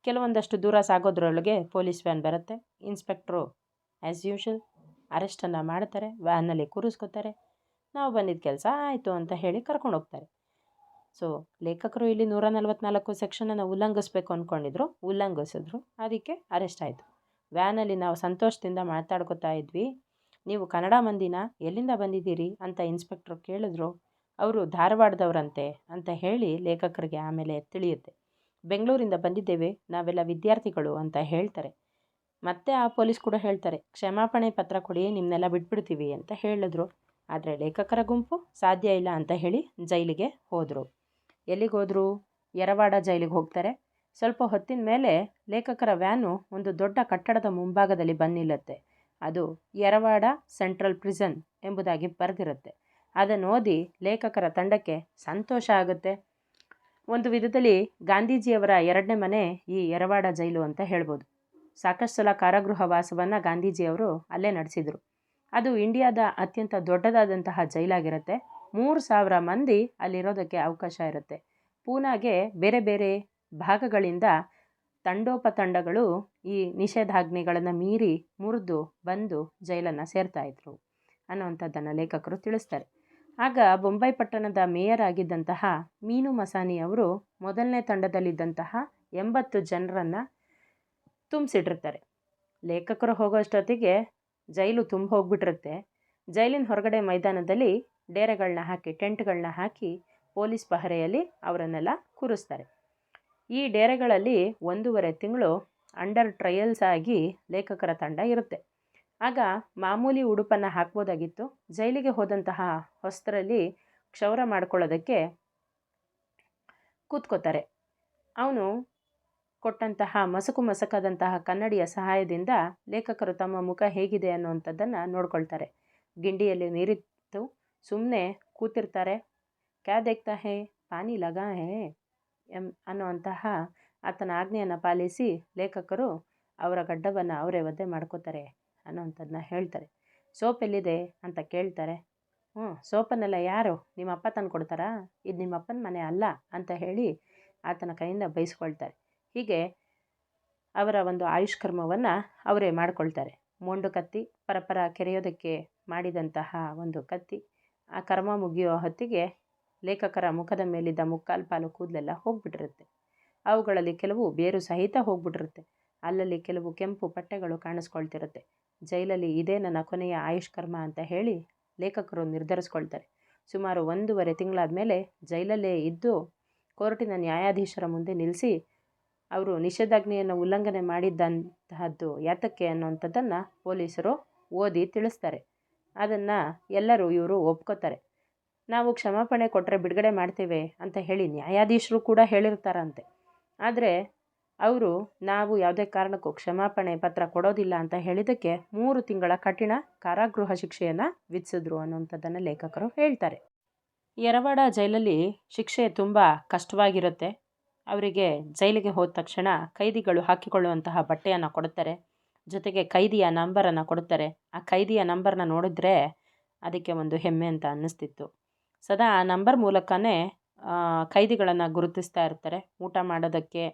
ಕೆಲವೊಂದಷ್ಟು ದೂರ ಸಾಗೋದ್ರೊಳಗೆ ಪೊಲೀಸ್ ವ್ಯಾನ್ ಬರುತ್ತೆ. ಇನ್ಸ್ಪೆಕ್ಟ್ರು ಆ್ಯಸ್ ಯೂಶುವಲ್ ಅರೆಸ್ಟನ್ನು ಮಾಡ್ತಾರೆ, ವ್ಯಾನಲ್ಲಿ ಕೂರಿಸ್ಕೋತಾರೆ. ನಾವು ಬಂದಿದ್ದ ಕೆಲಸ ಆಯಿತು ಅಂತ ಹೇಳಿ ಕರ್ಕೊಂಡು ಹೋಗ್ತಾರೆ. ಸೊ ಲೇಖಕರು ಇಲ್ಲಿ 144 ಸೆಕ್ಷನನ್ನು ಉಲ್ಲಂಘಿಸ್ಬೇಕು ಅಂದ್ಕೊಂಡಿದ್ರು, ಉಲ್ಲಂಘಿಸಿದ್ರು, ಅದಕ್ಕೆ ಅರೆಸ್ಟ್ ಆಯಿತು. ವ್ಯಾನಲ್ಲಿ ನಾವು ಸಂತೋಷದಿಂದ ಮಾತಾಡ್ಕೋತಾ ಇದ್ವಿ. ನೀವು ಕನ್ನಡ ಮಂದಿನ, ಎಲ್ಲಿಂದ ಬಂದಿದ್ದೀರಿ ಅಂತ ಇನ್ಸ್ಪೆಕ್ಟ್ರು ಕೇಳಿದ್ರು. ಅವರು ಧಾರವಾಡದವರಂತೆ ಅಂತ ಹೇಳಿ ಲೇಖಕರಿಗೆ ಆಮೇಲೆ ತಿಳಿಯುತ್ತೆ. ಬೆಂಗಳೂರಿಂದ ಬಂದಿದ್ದೇವೆ, ನಾವೆಲ್ಲ ವಿದ್ಯಾರ್ಥಿಗಳು ಅಂತ ಹೇಳ್ತಾರೆ. ಮತ್ತೆ ಆ ಪೊಲೀಸ್ ಕೂಡ ಹೇಳ್ತಾರೆ, ಕ್ಷಮಾಪಣೆ ಪತ್ರ ಕೊಡಿ, ನಿಮ್ಮನ್ನೆಲ್ಲ ಬಿಟ್ಬಿಡ್ತೀವಿ ಅಂತ ಹೇಳಿದ್ರು. ಆದರೆ ಲೇಖಕರ ಗುಂಪು ಸಾಧ್ಯ ಇಲ್ಲ ಅಂತ ಹೇಳಿ ಜೈಲಿಗೆ ಹೋದರು. ಎಲ್ಲಿಗೆ ಹೋದರು? ಯರವಾಡ ಜೈಲಿಗೆ ಹೋಗ್ತಾರೆ. ಸ್ವಲ್ಪ ಹೊತ್ತಿನ ಮೇಲೆ ಲೇಖಕರ ವ್ಯಾನು ಒಂದು ದೊಡ್ಡ ಕಟ್ಟಡದ ಮುಂಭಾಗದಲ್ಲಿ ಬಂದು ನಿಲ್ಲುತ್ತೆ. ಅದು ಯರವಾಡ ಸೆಂಟ್ರಲ್ ಪ್ರಿಸನ್ ಎಂಬುದಾಗಿ ಬರೆದಿರುತ್ತೆ. ಅದನ್ನು ಓದಿ ಲೇಖಕರ ತಂಡಕ್ಕೆ ಸಂತೋಷ ಆಗುತ್ತೆ. ಒಂದು ವಿಧದಲ್ಲಿ ಗಾಂಧೀಜಿಯವರ 2ನೇ ಮನೆ ಈ ಯರವಾಡ ಜೈಲು ಅಂತ ಹೇಳ್ಬೋದು. ಸಾಕಷ್ಟು ಸಲ ಕಾರಾಗೃಹ ವಾಸವನ್ನು ಗಾಂಧೀಜಿಯವರು ಅಲ್ಲೇ ನಡೆಸಿದರು. ಅದು ಇಂಡಿಯಾದ ಅತ್ಯಂತ ದೊಡ್ಡದಾದಂತಹ ಜೈಲಾಗಿರುತ್ತೆ. 3,000 ಮಂದಿ ಅಲ್ಲಿರೋದಕ್ಕೆ ಅವಕಾಶ ಇರುತ್ತೆ. ಪೂನಾಗೆ ಬೇರೆ ಬೇರೆ ಭಾಗಗಳಿಂದ ತಂಡೋಪತಂಡಗಳು ಈ ನಿಷೇಧಾಜ್ಞೆಗಳನ್ನು ಮೀರಿ ಮುರಿದು ಬಂದು ಜೈಲನ್ನು ಸೇರ್ತಾಯಿದ್ರು ಅನ್ನುವಂಥದ್ದನ್ನು ಲೇಖಕರು ತಿಳಿಸ್ತಾರೆ. ಆಗ ಬೊಂಬೈ ಪಟ್ಟಣದ ಮೇಯರ್ ಆಗಿದ್ದಂತಹ ಮೀನು ಮಸಾನಿ ಅವರು ಮೊದಲನೇ ತಂಡದಲ್ಲಿದ್ದಂತಹ 80 ಜನರನ್ನು ತುಂಬಿಸಿಟ್ಟಿರ್ತಾರೆ. ಲೇಖಕರು ಹೋಗೋಷ್ಟೊತ್ತಿಗೆ ಜೈಲು ತುಂಬ ಹೋಗ್ಬಿಟ್ಟಿರುತ್ತೆ. ಜೈಲಿನ ಹೊರಗಡೆ ಮೈದಾನದಲ್ಲಿ ಡೇರೆಗಳನ್ನ ಹಾಕಿ, ಟೆಂಟ್ಗಳನ್ನ ಹಾಕಿ ಪೊಲೀಸ್ ಪಹರೆಯಲ್ಲಿ ಅವರನ್ನೆಲ್ಲ ಕೂರಿಸ್ತಾರೆ. ಈ ಡೇರೆಗಳಲ್ಲಿ 1.5 ತಿಂಗಳು ಅಂಡರ್ ಟ್ರಯಲ್ಸ್ ಆಗಿ ಲೇಖಕರ ತಂಡ ಇರುತ್ತೆ. ಆಗ ಮಾಮೂಲಿ ಉಡುಪನ್ನು ಹಾಕ್ಬೋದಾಗಿತ್ತು. ಜೈಲಿಗೆ ಹೋದಂತಹ ಹೊಸ್ತರಲ್ಲಿ ಕ್ಷೌರ ಮಾಡ್ಕೊಳ್ಳೋದಕ್ಕೆ ಕೂತ್ಕೋತಾರೆ. ಅವನು ಕೊಟ್ಟಂತಹ ಮಸಕಾದಂತಹ ಕನ್ನಡಿಯ ಸಹಾಯದಿಂದ ಲೇಖಕರು ತಮ್ಮ ಮುಖ ಹೇಗಿದೆ ಅನ್ನುವಂಥದ್ದನ್ನು ನೋಡ್ಕೊಳ್ತಾರೆ. ಗಿಂಡಿಯಲ್ಲಿ ನೀರಿತ್ತು ಸುಮ್ಮನೆ ಕೂತಿರ್ತಾರೆ. ಕ್ಯಾ ದೇಖ್ತಾ ಹೇ, ಪಾನಿ ಲಗಾ ಹೇ ಅನ್ನುವಂತಹ ಆತನ ಆಜ್ಞೆಯನ್ನು ಪಾಲಿಸಿ ಲೇಖಕರು ಅವರ ಗಡ್ಡವನ್ನು ಅವರೇ ಒದ್ದೆ ಮಾಡ್ಕೋತಾರೆ ಅನ್ನೋವಂಥದ್ದನ್ನ ಹೇಳ್ತಾರೆ. ಸೋಪ್ ಎಲ್ಲಿದೆ ಅಂತ ಕೇಳ್ತಾರೆ. ಸೋಪನ್ನೆಲ್ಲ ಯಾರು ನಿಮ್ಮ ಅಪ್ಪ ತಂದು ಕೊಡ್ತಾರಾ, ಇದು ನಿಮ್ಮ ಅಪ್ಪನ ಮನೆ ಅಲ್ಲ ಅಂತ ಹೇಳಿ ಆತನ ಕೈಯಿಂದ ಬೈಸ್ಕೊಳ್ತಾರೆ. ಹೀಗೆ ಅವರ ಒಂದು ಆಯುಷ್ಕರ್ಮವನ್ನು ಅವರೇ ಮಾಡಿಕೊಳ್ತಾರೆ. ಮೊಂಡು ಕತ್ತಿ ಪರಪರ ಕೆರೆಯೋದಕ್ಕೆ ಮಾಡಿದಂತಹ ಒಂದು ಕತ್ತಿ, ಆ ಕರ್ಮ ಮುಗಿಯೋ ಹೊತ್ತಿಗೆ ಲೇಖಕರ ಮುಖದ ಮೇಲಿದ್ದ ಮುಕ್ಕಾಲು ಪಾಲು ಕೂದಲೆಲ್ಲ ಹೋಗ್ಬಿಟ್ಟಿರುತ್ತೆ. ಅವುಗಳಲ್ಲಿ ಕೆಲವು ಬೇರು ಸಹಿತ ಹೋಗ್ಬಿಟ್ಟಿರುತ್ತೆ. ಅಲ್ಲಲ್ಲಿ ಕೆಲವು ಕೆಂಪು ಪಟ್ಟೆಗಳು ಕಾಣಿಸ್ಕೊಳ್ತಿರುತ್ತೆ. ಜೈಲಲ್ಲಿ ಇದೇ ನನ್ನ ಕೊನೆಯ ಆಯುಷ್ಕರ್ಮ ಅಂತ ಹೇಳಿ ಲೇಖಕರು ನಿರ್ಧರಿಸ್ಕೊಳ್ತಾರೆ. ಸುಮಾರು 1.5 ತಿಂಗಳಾದ ಮೇಲೆ ಜೈಲಲ್ಲೇ ಇದ್ದು ಕೋರ್ಟಿನ ನ್ಯಾಯಾಧೀಶರ ಮುಂದೆ ನಿಲ್ಲಿಸಿ ಅವರು ನಿಷೇಧಾಜ್ಞೆಯನ್ನು ಉಲ್ಲಂಘನೆ ಮಾಡಿದ್ದಂತಹದ್ದು ಯಾತಕ್ಕೆ ಅನ್ನೋಂಥದ್ದನ್ನು ಪೊಲೀಸರು ಓದಿ ತಿಳಿಸ್ತಾರೆ. ಅದನ್ನು ಎಲ್ಲರೂ ಇವರು ಒಪ್ಕೋತಾರೆ. ನಾವು ಕ್ಷಮಾಪಣೆ ಕೊಟ್ಟರೆ ಬಿಡುಗಡೆ ಮಾಡ್ತೇವೆ ಅಂತ ಹೇಳಿ ನ್ಯಾಯಾಧೀಶರು ಕೂಡ ಹೇಳಿರ್ತಾರಂತೆ. ಆದರೆ ಅವರು ನಾವು ಯಾವುದೇ ಕಾರಣಕ್ಕೂ ಕ್ಷಮಾಪಣೆ ಪತ್ರ ಕೊಡೋದಿಲ್ಲ ಅಂತ ಹೇಳಿದ್ದಕ್ಕೆ 3 ತಿಂಗಳ ಕಠಿಣ ಕಾರಾಗೃಹ ಶಿಕ್ಷೆಯನ್ನು ವಿಧಿಸಿದ್ರು ಅನ್ನೋಂಥದ್ದನ್ನು ಲೇಖಕರು ಹೇಳ್ತಾರೆ. ಯರವಾಡ ಜೈಲಲ್ಲಿ ಶಿಕ್ಷೆ ತುಂಬ ಕಷ್ಟವಾಗಿರುತ್ತೆ. ಅವರಿಗೆ ಜೈಲಿಗೆ ಹೋದ ತಕ್ಷಣ ಕೈದಿಗಳು ಹಾಕಿಕೊಳ್ಳುವಂತಹ ಬಟ್ಟೆಯನ್ನು ಕೊಡುತ್ತಾರೆ. ಜೊತೆಗೆ ಕೈದಿಯ ನಂಬರನ್ನು ಕೊಡುತ್ತಾರೆ. ಆ ಕೈದಿಯ ನಂಬರ್ನ ನೋಡಿದ್ರೆ ಅದಕ್ಕೆ ಒಂದು ಹೆಮ್ಮೆ ಅಂತ ಅನ್ನಿಸ್ತಿತ್ತು. ಸದಾ ಆ ನಂಬರ್ ಮೂಲಕನೇ ಕೈದಿಗಳನ್ನು ಗುರುತಿಸ್ತಾ ಇರ್ತಾರೆ. ಊಟ ಮಾಡೋದಕ್ಕೆ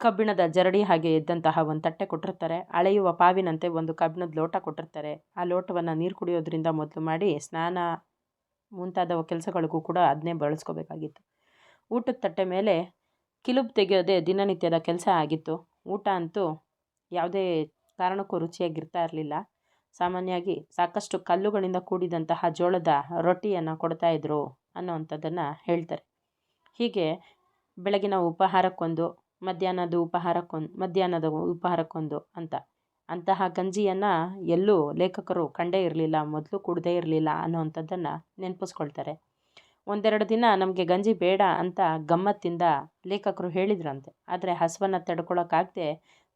ಕಬ್ಬಿಣದ ಜರಡಿ ಹಾಗೆ ಇದ್ದಂತಹ ಒಂದು ತಟ್ಟೆ ಕೊಟ್ಟಿರ್ತಾರೆ. ಅಳೆಯುವ ಪಾವಿನಂತೆ ಒಂದು ಕಬ್ಬಿಣದ ಲೋಟ ಕೊಟ್ಟಿರ್ತಾರೆ. ಆ ಲೋಟವನ್ನು ನೀರು ಕುಡಿಯೋದ್ರಿಂದ ಮೊದಲು ಮಾಡಿ ಸ್ನಾನ ಮುಂತಾದ ಕೆಲಸಗಳಿಗೂ ಕೂಡ ಅದನ್ನೇ ಬಳಸ್ಕೋಬೇಕಾಗಿತ್ತು. ಊಟದ ತಟ್ಟೆ ಮೇಲೆ ಕಿಲುಬು ತೆಗೆಯೋದೇ ದಿನನಿತ್ಯದ ಕೆಲಸ ಆಗಿತ್ತು. ಊಟ ಅಂತೂ ಯಾವುದೇ ಕಾರಣಕ್ಕೂ ರುಚಿಯಾಗಿರ್ತಾ ಇರಲಿಲ್ಲ. ಸಾಮಾನ್ಯವಾಗಿ ಸಾಕಷ್ಟು ಕಲ್ಲುಗಳಿಂದ ಕೂಡಿದಂತಹ ಜೋಳದ ರೊಟ್ಟಿಯನ್ನು ಕೊಡ್ತಾಯಿದ್ರು ಅನ್ನೋವಂಥದ್ದನ್ನು ಹೇಳ್ತಾರೆ. ಹೀಗೆ ಬೆಳಗಿನ ಉಪಹಾರಕ್ಕೊಂದು, ಮಧ್ಯಾಹ್ನದ ಉಪಹಾರಕ್ಕೊಂದು ಅಂತಹ ಗಂಜಿಯನ್ನು ಎಲ್ಲೂ ಲೇಖಕರು ಕಂಡೇ ಇರಲಿಲ್ಲ, ಮೊದಲು ಕುಡ್ದೇ ಇರಲಿಲ್ಲ ಅನ್ನೋವಂಥದ್ದನ್ನು ನೆನಪಿಸ್ಕೊಳ್ತಾರೆ. 1-2 ದಿನ ನಮಗೆ ಗಂಜಿ ಬೇಡ ಅಂತ ಗಮ್ಮತ್ತಿಂದ ಲೇಖಕರು ಹೇಳಿದ್ರಂತೆ. ಆದರೆ ಹಸುವನ್ನು ತಡ್ಕೊಳ್ಳೋಕ್ಕಾಗದೆ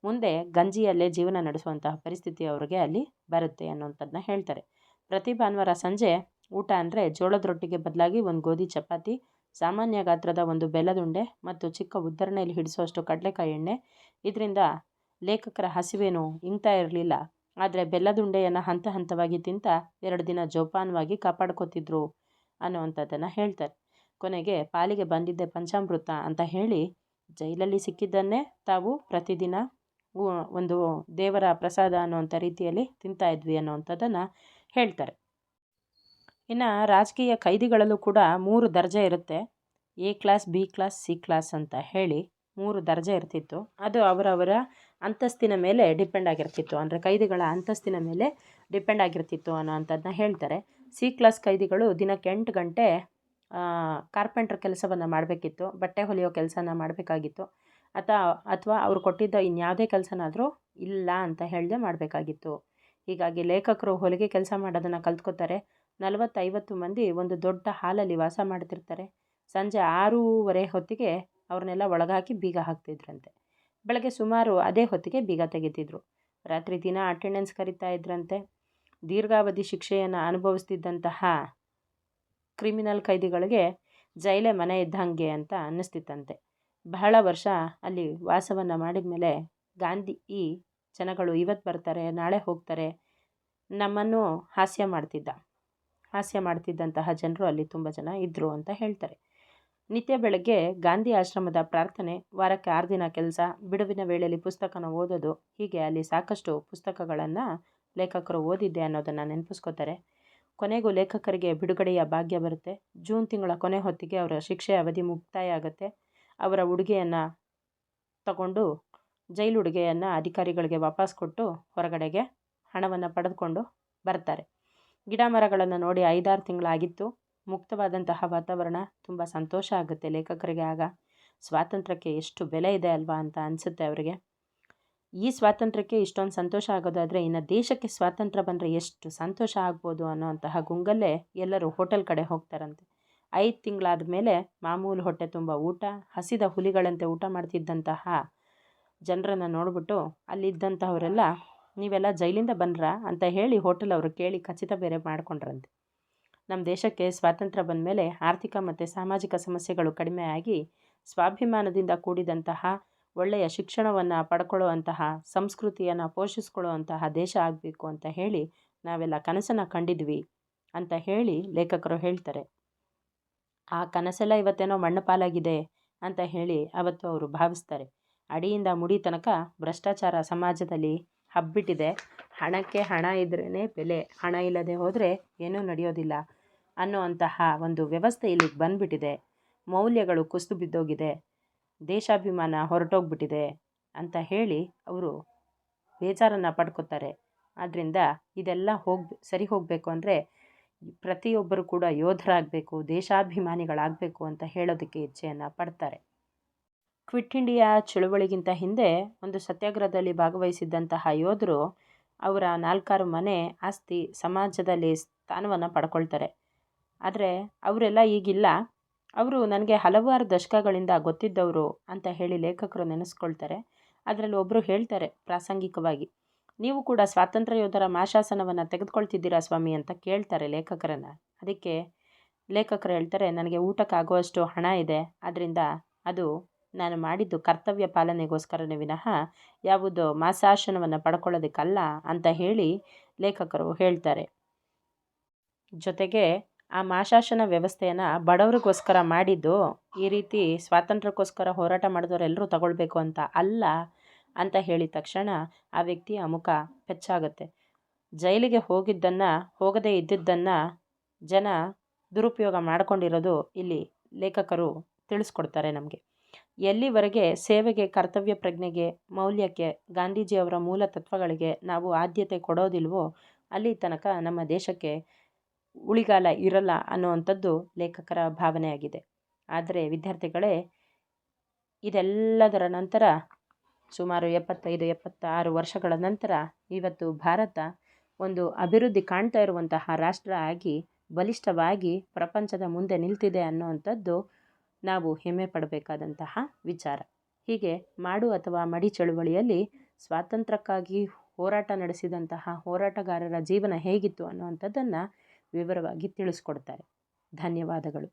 ಮುಂದೆ ಗಂಜಿಯಲ್ಲೇ ಜೀವನ ನಡೆಸುವಂತಹ ಪರಿಸ್ಥಿತಿ ಅವರಿಗೆ ಅಲ್ಲಿ ಬರುತ್ತೆ ಅನ್ನೋಂಥದ್ದನ್ನ ಹೇಳ್ತಾರೆ. ಪ್ರತಿ ಭಾನುವಾರ ಸಂಜೆ ಊಟ ಅಂದರೆ ಜೋಳದ ರೊಟ್ಟಿಗೆ ಬದಲಾಗಿ ಒಂದು ಗೋಧಿ ಚಪಾತಿ, ಸಾಮಾನ್ಯ ಗಾತ್ರದ ಒಂದು ಬೆಲ್ಲದುಂಡೆ ಮತ್ತು ಚಿಕ್ಕ ಉದ್ದರಣೆಯಲ್ಲಿ ಹಿಡಿಸುವಷ್ಟು ಕಡಲೆಕಾಯಿ ಎಣ್ಣೆ. ಇದರಿಂದ ಲೇಖಕರ ಹಸಿವೇನು ಇಂಗ್ತಾ ಇರಲಿಲ್ಲ. ಆದರೆ ಬೆಲ್ಲದುಂಡೆಯನ್ನು ಹಂತ ಹಂತವಾಗಿ ತಿಂತ 2 ದಿನ ಜೋಪಾನವಾಗಿ ಕಾಪಾಡ್ಕೋತಿದ್ರು ಅನ್ನೋವಂಥದ್ದನ್ನು ಹೇಳ್ತಾರೆ. ಕೊನೆಗೆ ಪಾಲಿಗೆ ಬಂದಿದ್ದೆ ಪಂಚಾಮೃತ ಅಂತ ಹೇಳಿ ಜೈಲಲ್ಲಿ ಸಿಕ್ಕಿದ್ದನ್ನೇ ತಾವು ಪ್ರತಿದಿನ ಒಂದು ದೇವರ ಪ್ರಸಾದ ಅನ್ನುವಂಥ ರೀತಿಯಲ್ಲಿ ತಿಂತಾ ಇದ್ವಿ ಅನ್ನೋವಂಥದ್ದನ್ನು ಹೇಳ್ತಾರೆ. ಇನ್ನು ರಾಜಕೀಯ ಕೈದಿಗಳಲ್ಲೂ ಕೂಡ 3 ದರ್ಜೆ ಇರುತ್ತೆ. A class, B class, C class ಅಂತ ಹೇಳಿ 3 ದರ್ಜೆ ಇರ್ತಿತ್ತು. ಅದು ಅವರವರ ಅಂತಸ್ತಿನ ಮೇಲೆ ಡಿಪೆಂಡ್ ಆಗಿರ್ತಿತ್ತು. ಅಂದರೆ ಕೈದಿಗಳ ಅಂತಸ್ತಿನ ಮೇಲೆ ಡಿಪೆಂಡ್ ಆಗಿರ್ತಿತ್ತು ಅನ್ನೋವಂಥದ್ದನ್ನ ಹೇಳ್ತಾರೆ. ಸಿ ಕ್ಲಾಸ್ ಕೈದಿಗಳು ದಿನಕ್ಕೆ 8 ಗಂಟೆ ಕಾರ್ಪೆಂಟ್ರ್ ಕೆಲಸವನ್ನು ಮಾಡಬೇಕಿತ್ತು. ಬಟ್ಟೆ ಹೊಲಿಯೋ ಕೆಲಸನ ಮಾಡಬೇಕಾಗಿತ್ತು. ಅಥವಾ ಅವರು ಕೊಟ್ಟಿದ್ದ ಇನ್ಯಾವುದೇ ಕೆಲಸನಾದರೂ ಇಲ್ಲ ಅಂತ ಹೇಳದೆ ಮಾಡಬೇಕಾಗಿತ್ತು. ಹೀಗಾಗಿ ಲೇಖಕರು ಹೊಲಿಗೆ ಕೆಲಸ ಮಾಡೋದನ್ನು ಕಲ್ತ್ಕೋತಾರೆ. 40-50 ಮಂದಿ ಒಂದು ದೊಡ್ಡ ಹಾಲಲ್ಲಿ ವಾಸ ಮಾಡ್ತಿರ್ತಾರೆ. ಸಂಜೆ 6:30 ಹೊತ್ತಿಗೆ ಅವ್ರನ್ನೆಲ್ಲ ಒಳಗಾಕಿ ಬೀಗ ಹಾಕ್ತಿದ್ರಂತೆ. ಬೆಳಗ್ಗೆ ಸುಮಾರು ಅದೇ ಹೊತ್ತಿಗೆ ಬೀಗ ತೆಗಿತಿದ್ರು. ರಾತ್ರಿ ದಿನ ಅಟೆಂಡೆನ್ಸ್ ಕರಿತಾ ಇದ್ರಂತೆ. ದೀರ್ಘಾವಧಿ ಶಿಕ್ಷೆಯನ್ನು ಅನುಭವಿಸ್ತಿದ್ದಂತಹ ಕ್ರಿಮಿನಲ್ ಕೈದಿಗಳಿಗೆ ಜೈಲೇ ಮನೆ ಇದ್ದಂಗೆ ಅಂತ ಅನ್ನಿಸ್ತಿತ್ತಂತೆ. ಬಹಳ ವರ್ಷ ಅಲ್ಲಿ ವಾಸವನ್ನು ಮಾಡಿದ ಮೇಲೆ ಗಾಂಧಿ ಈ ಜನಗಳು ಇವತ್ತು ಬರ್ತಾರೆ, ನಾಳೆ ಹೋಗ್ತಾರೆ, ನಮ್ಮನ್ನು ಹಾಸ್ಯ ಮಾಡ್ತಿದ್ದಂತಹ ಜನರು ಅಲ್ಲಿ ತುಂಬ ಜನ ಇದ್ದರು ಅಂತ ಹೇಳ್ತಾರೆ. ನಿತ್ಯ ಬೆಳಗ್ಗೆ ಗಾಂಧಿ ಆಶ್ರಮದ ಪ್ರಾರ್ಥನೆ, ವಾರಕ್ಕೆ 6 ದಿನ ಕೆಲಸ, ಬಿಡುವಿನ ವೇಳೆಯಲ್ಲಿ ಪುಸ್ತಕನ ಓದೋದು, ಹೀಗೆ ಅಲ್ಲಿ ಸಾಕಷ್ಟು ಪುಸ್ತಕಗಳನ್ನು ಲೇಖಕರು ಓದಿದ್ದೆ ಅನ್ನೋದನ್ನು ನೆನಪಿಸ್ಕೋತಾರೆ. ಕೊನೆಗೂ ಲೇಖಕರಿಗೆ ಬಿಡುಗಡೆಯ ಭಾಗ್ಯ ಬರುತ್ತೆ. ಜೂನ್ ತಿಂಗಳ ಕೊನೆ ಹೊತ್ತಿಗೆ ಅವರ ಶಿಕ್ಷೆ ಅವಧಿ ಮುಕ್ತಾಯ ಆಗುತ್ತೆ. ಅವರ ಉಡುಗೆಯನ್ನು ತಗೊಂಡು ಜೈಲು ಉಡುಗೆಯನ್ನು ಅಧಿಕಾರಿಗಳಿಗೆ ವಾಪಸ್ ಕೊಟ್ಟು ಹೊರಗಡೆಗೆ ಹಣವನ್ನು ಪಡೆದುಕೊಂಡು ಬರ್ತಾರೆ. ಗಿಡ ಮರಗಳನ್ನು ನೋಡಿ 5-6 ತಿಂಗಳಾಗಿತ್ತು. ಮುಕ್ತವಾದಂತಹ ವಾತಾವರಣ, ತುಂಬ ಸಂತೋಷ ಆಗುತ್ತೆ ಲೇಖಕರಿಗೆ. ಆಗ ಸ್ವಾತಂತ್ರ್ಯಕ್ಕೆ ಎಷ್ಟು ಬೆಲೆ ಇದೆ ಅಲ್ವಾ ಅಂತ ಅನಿಸುತ್ತೆ ಅವರಿಗೆ. ಈ ಸ್ವಾತಂತ್ರ್ಯಕ್ಕೆ ಇಷ್ಟೊಂದು ಸಂತೋಷ ಆಗೋದಾದರೆ ಇನ್ನು ದೇಶಕ್ಕೆ ಸ್ವಾತಂತ್ರ್ಯ ಬಂದರೆ ಎಷ್ಟು ಸಂತೋಷ ಆಗ್ಬೋದು ಅನ್ನೋಂತಹ ಗುಂಗಲ್ಲೇ ಎಲ್ಲರೂ ಹೋಟೆಲ್ ಕಡೆ ಹೋಗ್ತಾರಂತೆ. 5 ತಿಂಗಳಾದ ಮೇಲೆ ಮಾಮೂಲು ಹೊಟ್ಟೆ ತುಂಬ ಊಟ, ಹಸಿದ ಹುಲಿಗಳಂತೆ ಊಟ ಮಾಡ್ತಿದ್ದಂತಹ ಜನರನ್ನು ನೋಡಿಬಿಟ್ಟು ಅಲ್ಲಿದ್ದಂತಹವರೆಲ್ಲ ನೀವೆಲ್ಲ ಜೈಲಿಂದ ಬಂದ್ರಾ ಅಂತ ಹೇಳಿ ಹೋಟೆಲ್ ಅವರು ಕೇಳಿ ಖಚಿತ ಬೇರೆ ಮಾಡಿಕೊಂಡ್ರಂತೆ. ನಮ್ಮ ದೇಶಕ್ಕೆ ಸ್ವಾತಂತ್ರ್ಯ ಬಂದ ಮೇಲೆ ಆರ್ಥಿಕ ಮತ್ತು ಸಾಮಾಜಿಕ ಸಮಸ್ಯೆಗಳು ಕಡಿಮೆಯಾಗಿ ಸ್ವಾಭಿಮಾನದಿಂದ ಕೂಡಿದಂತಹ ಒಳ್ಳೆಯ ಶಿಕ್ಷಣವನ್ನು ಪಡ್ಕೊಳ್ಳುವಂತಹ, ಸಂಸ್ಕೃತಿಯನ್ನು ಪೋಷಿಸ್ಕೊಳ್ಳುವಂತಹ ದೇಶ ಆಗಬೇಕು ಅಂತ ಹೇಳಿ ನಾವೆಲ್ಲ ಕನಸನ್ನು ಕಂಡಿದ್ವಿ ಅಂತ ಹೇಳಿ ಲೇಖಕರು ಹೇಳ್ತಾರೆ. ಆ ಕನಸೆಲ್ಲ ಇವತ್ತೇನೋ ಮಣ್ಣು ಪಾಲಾಗಿದೆ ಅಂತ ಹೇಳಿ ಅವತ್ತು ಅವರು ಭಾವಿಸ್ತಾರೆ. ಅಡಿಯಿಂದ ಮುಡಿ ತನಕ ಭ್ರಷ್ಟಾಚಾರ ಸಮಾಜದಲ್ಲಿ ಹಬ್ಬಿಟ್ಟಿದೆ. ಹಣಕ್ಕೆ ಹಣ ಇದ್ರೇ ಬೆಲೆ, ಹಣ ಇಲ್ಲದೆ ಹೋದರೆ ಏನೂ ನಡೆಯೋದಿಲ್ಲ ಅನ್ನುವಂತಹ ಒಂದು ವ್ಯವಸ್ಥೆ ಇಲ್ಲಿಗೆ ಬಂದುಬಿಟ್ಟಿದೆ. ಮೌಲ್ಯಗಳು ಕುಸಿದು ಬಿದ್ದೋಗಿದೆ, ದೇಶಾಭಿಮಾನ ಹೊರಟೋಗ್ಬಿಟ್ಟಿದೆ ಅಂತ ಹೇಳಿ ಅವರು ಬೇಜಾರನ್ನು ಪಡ್ಕೋತಾರೆ. ಆದ್ದರಿಂದ ಇದೆಲ್ಲ ಸರಿ ಹೋಗಬೇಕು ಅಂದರೆ ಪ್ರತಿಯೊಬ್ಬರು ಕೂಡ ಯೋಧರಾಗಬೇಕು, ದೇಶಾಭಿಮಾನಿಗಳಾಗಬೇಕು ಅಂತ ಹೇಳೋದಕ್ಕೆ ಇಚ್ಛೆಯನ್ನು ಪಡ್ತಾರೆ. ಕ್ವಿಟ್ ಇಂಡಿಯಾ ಚಳುವಳಿಗಿಂತ ಹಿಂದೆ ಒಂದು ಸತ್ಯಾಗ್ರಹದಲ್ಲಿ ಭಾಗವಹಿಸಿದ್ದಂತಹ ಯೋಧರು ಅವರ 4 ಮನೆ ಆಸ್ತಿ ಸಮಾಜದಲ್ಲಿ ಸ್ಥಾನವನ್ನು ಪಡ್ಕೊಳ್ತಾರೆ. ಆದರೆ ಅವರೆಲ್ಲ ಈಗಿಲ್ಲ. ಅವರು ನನಗೆ ಹಲವಾರು ದಶಕಗಳಿಂದ ಗೊತ್ತಿದ್ದವರು ಅಂತ ಹೇಳಿ ಲೇಖಕರು ನೆನೆಸ್ಕೊಳ್ತಾರೆ. ಅದರಲ್ಲಿ ಒಬ್ಬರು ಹೇಳ್ತಾರೆ ಪ್ರಾಸಂಗಿಕವಾಗಿ, ನೀವು ಕೂಡ ಸ್ವಾತಂತ್ರ್ಯ ಯೋಧರ ಮಾಶಾಸನವನ್ನು ತೆಗೆದುಕೊಳ್ತಿದ್ದೀರಾ ಸ್ವಾಮಿ ಅಂತ ಕೇಳ್ತಾರೆ ಲೇಖಕರನ್ನು. ಅದಕ್ಕೆ ಲೇಖಕರು ಹೇಳ್ತಾರೆ, ನನಗೆ ಊಟಕ್ಕಾಗುವಷ್ಟು ಹಣ ಇದೆ, ಅದರಿಂದ ಅದು ನಾನು ಮಾಡಿದ್ದು ಕರ್ತವ್ಯ ಪಾಲನೆಗೋಸ್ಕರನೇ ವಿನಃ ಯಾವುದೋ ಮಾಸಾಶನವನ್ನು ಪಡ್ಕೊಳ್ಳೋದಕ್ಕಲ್ಲ ಅಂತ ಹೇಳಿ ಲೇಖಕರು ಹೇಳ್ತಾರೆ. ಜೊತೆಗೆ ಆ ಮಾಶಾಸನ ವ್ಯವಸ್ಥೆಯನ್ನು ಬಡವರಿಗೋಸ್ಕರ ಮಾಡಿದ್ದು, ಈ ರೀತಿ ಸ್ವಾತಂತ್ರ್ಯಕ್ಕೋಸ್ಕರ ಹೋರಾಟ ಮಾಡಿದವರೆಲ್ಲರೂ ತಗೊಳ್ಬೇಕು ಅಂತ ಅಲ್ಲ ಅಂತ ಹೇಳಿದ ತಕ್ಷಣ ಆ ವ್ಯಕ್ತಿಯ ಮುಖ ಪೆಚ್ಚಾಗುತ್ತೆ. ಜೈಲಿಗೆ ಹೋಗದೇ ಇದ್ದಿದ್ದನ್ನು ಜನ ದುರುಪಯೋಗ ಮಾಡಿಕೊಂಡಿರೋದು ಇಲ್ಲಿ ಲೇಖಕರು ತಿಳಿಸ್ಕೊಡ್ತಾರೆ ನಮಗೆ. ಎಲ್ಲಿವರೆಗೆ ಸೇವೆಗೆ, ಕರ್ತವ್ಯ ಪ್ರಜ್ಞೆಗೆ, ಮೌಲ್ಯಕ್ಕೆ, ಗಾಂಧೀಜಿಯವರ ಮೂಲ ತತ್ವಗಳಿಗೆ ನಾವು ಆದ್ಯತೆ ಕೊಡೋದಿಲ್ವೋ ಅಲ್ಲಿ ತನಕ ನಮ್ಮ ದೇಶಕ್ಕೆ ಉಳಿಗಾಲ ಇರಲ್ಲ ಅನ್ನುವಂಥದ್ದು ಲೇಖಕರ ಭಾವನೆಯಾಗಿದೆ. ಆದರೆ ವಿದ್ಯಾರ್ಥಿಗಳೇ, ಇದೆಲ್ಲದರ ನಂತರ ಸುಮಾರು 75-76 ವರ್ಷಗಳ ನಂತರ ಇವತ್ತು ಭಾರತ ಒಂದು ಅಭಿವೃದ್ಧಿ ಕಾಣ್ತಾ ಇರುವಂತಹ ರಾಷ್ಟ್ರ ಆಗಿ ಬಲಿಷ್ಠವಾಗಿ ಪ್ರಪಂಚದ ಮುಂದೆ ನಿಲ್ತಿದೆ ಅನ್ನುವಂಥದ್ದು ನಾವು ಹೆಮ್ಮೆ ಪಡಬೇಕಾದಂತಹ ವಿಚಾರ. ಹೀಗೆ ಮಾಡು ಅಥವಾ ಮಡಿ ಚಳುವಳಿಯಲ್ಲಿ ಸ್ವಾತಂತ್ರ್ಯಕ್ಕಾಗಿ ಹೋರಾಟ ನಡೆಸಿದಂತಹ ಹೋರಾಟಗಾರರ ಜೀವನ ಹೇಗಿತ್ತು ಅನ್ನುವಂಥದ್ದನ್ನು ವಿವರವಾಗಿ ತಿಳಿಸ್ಕೊಡ್ತಾರೆ. ಧನ್ಯವಾದಗಳು.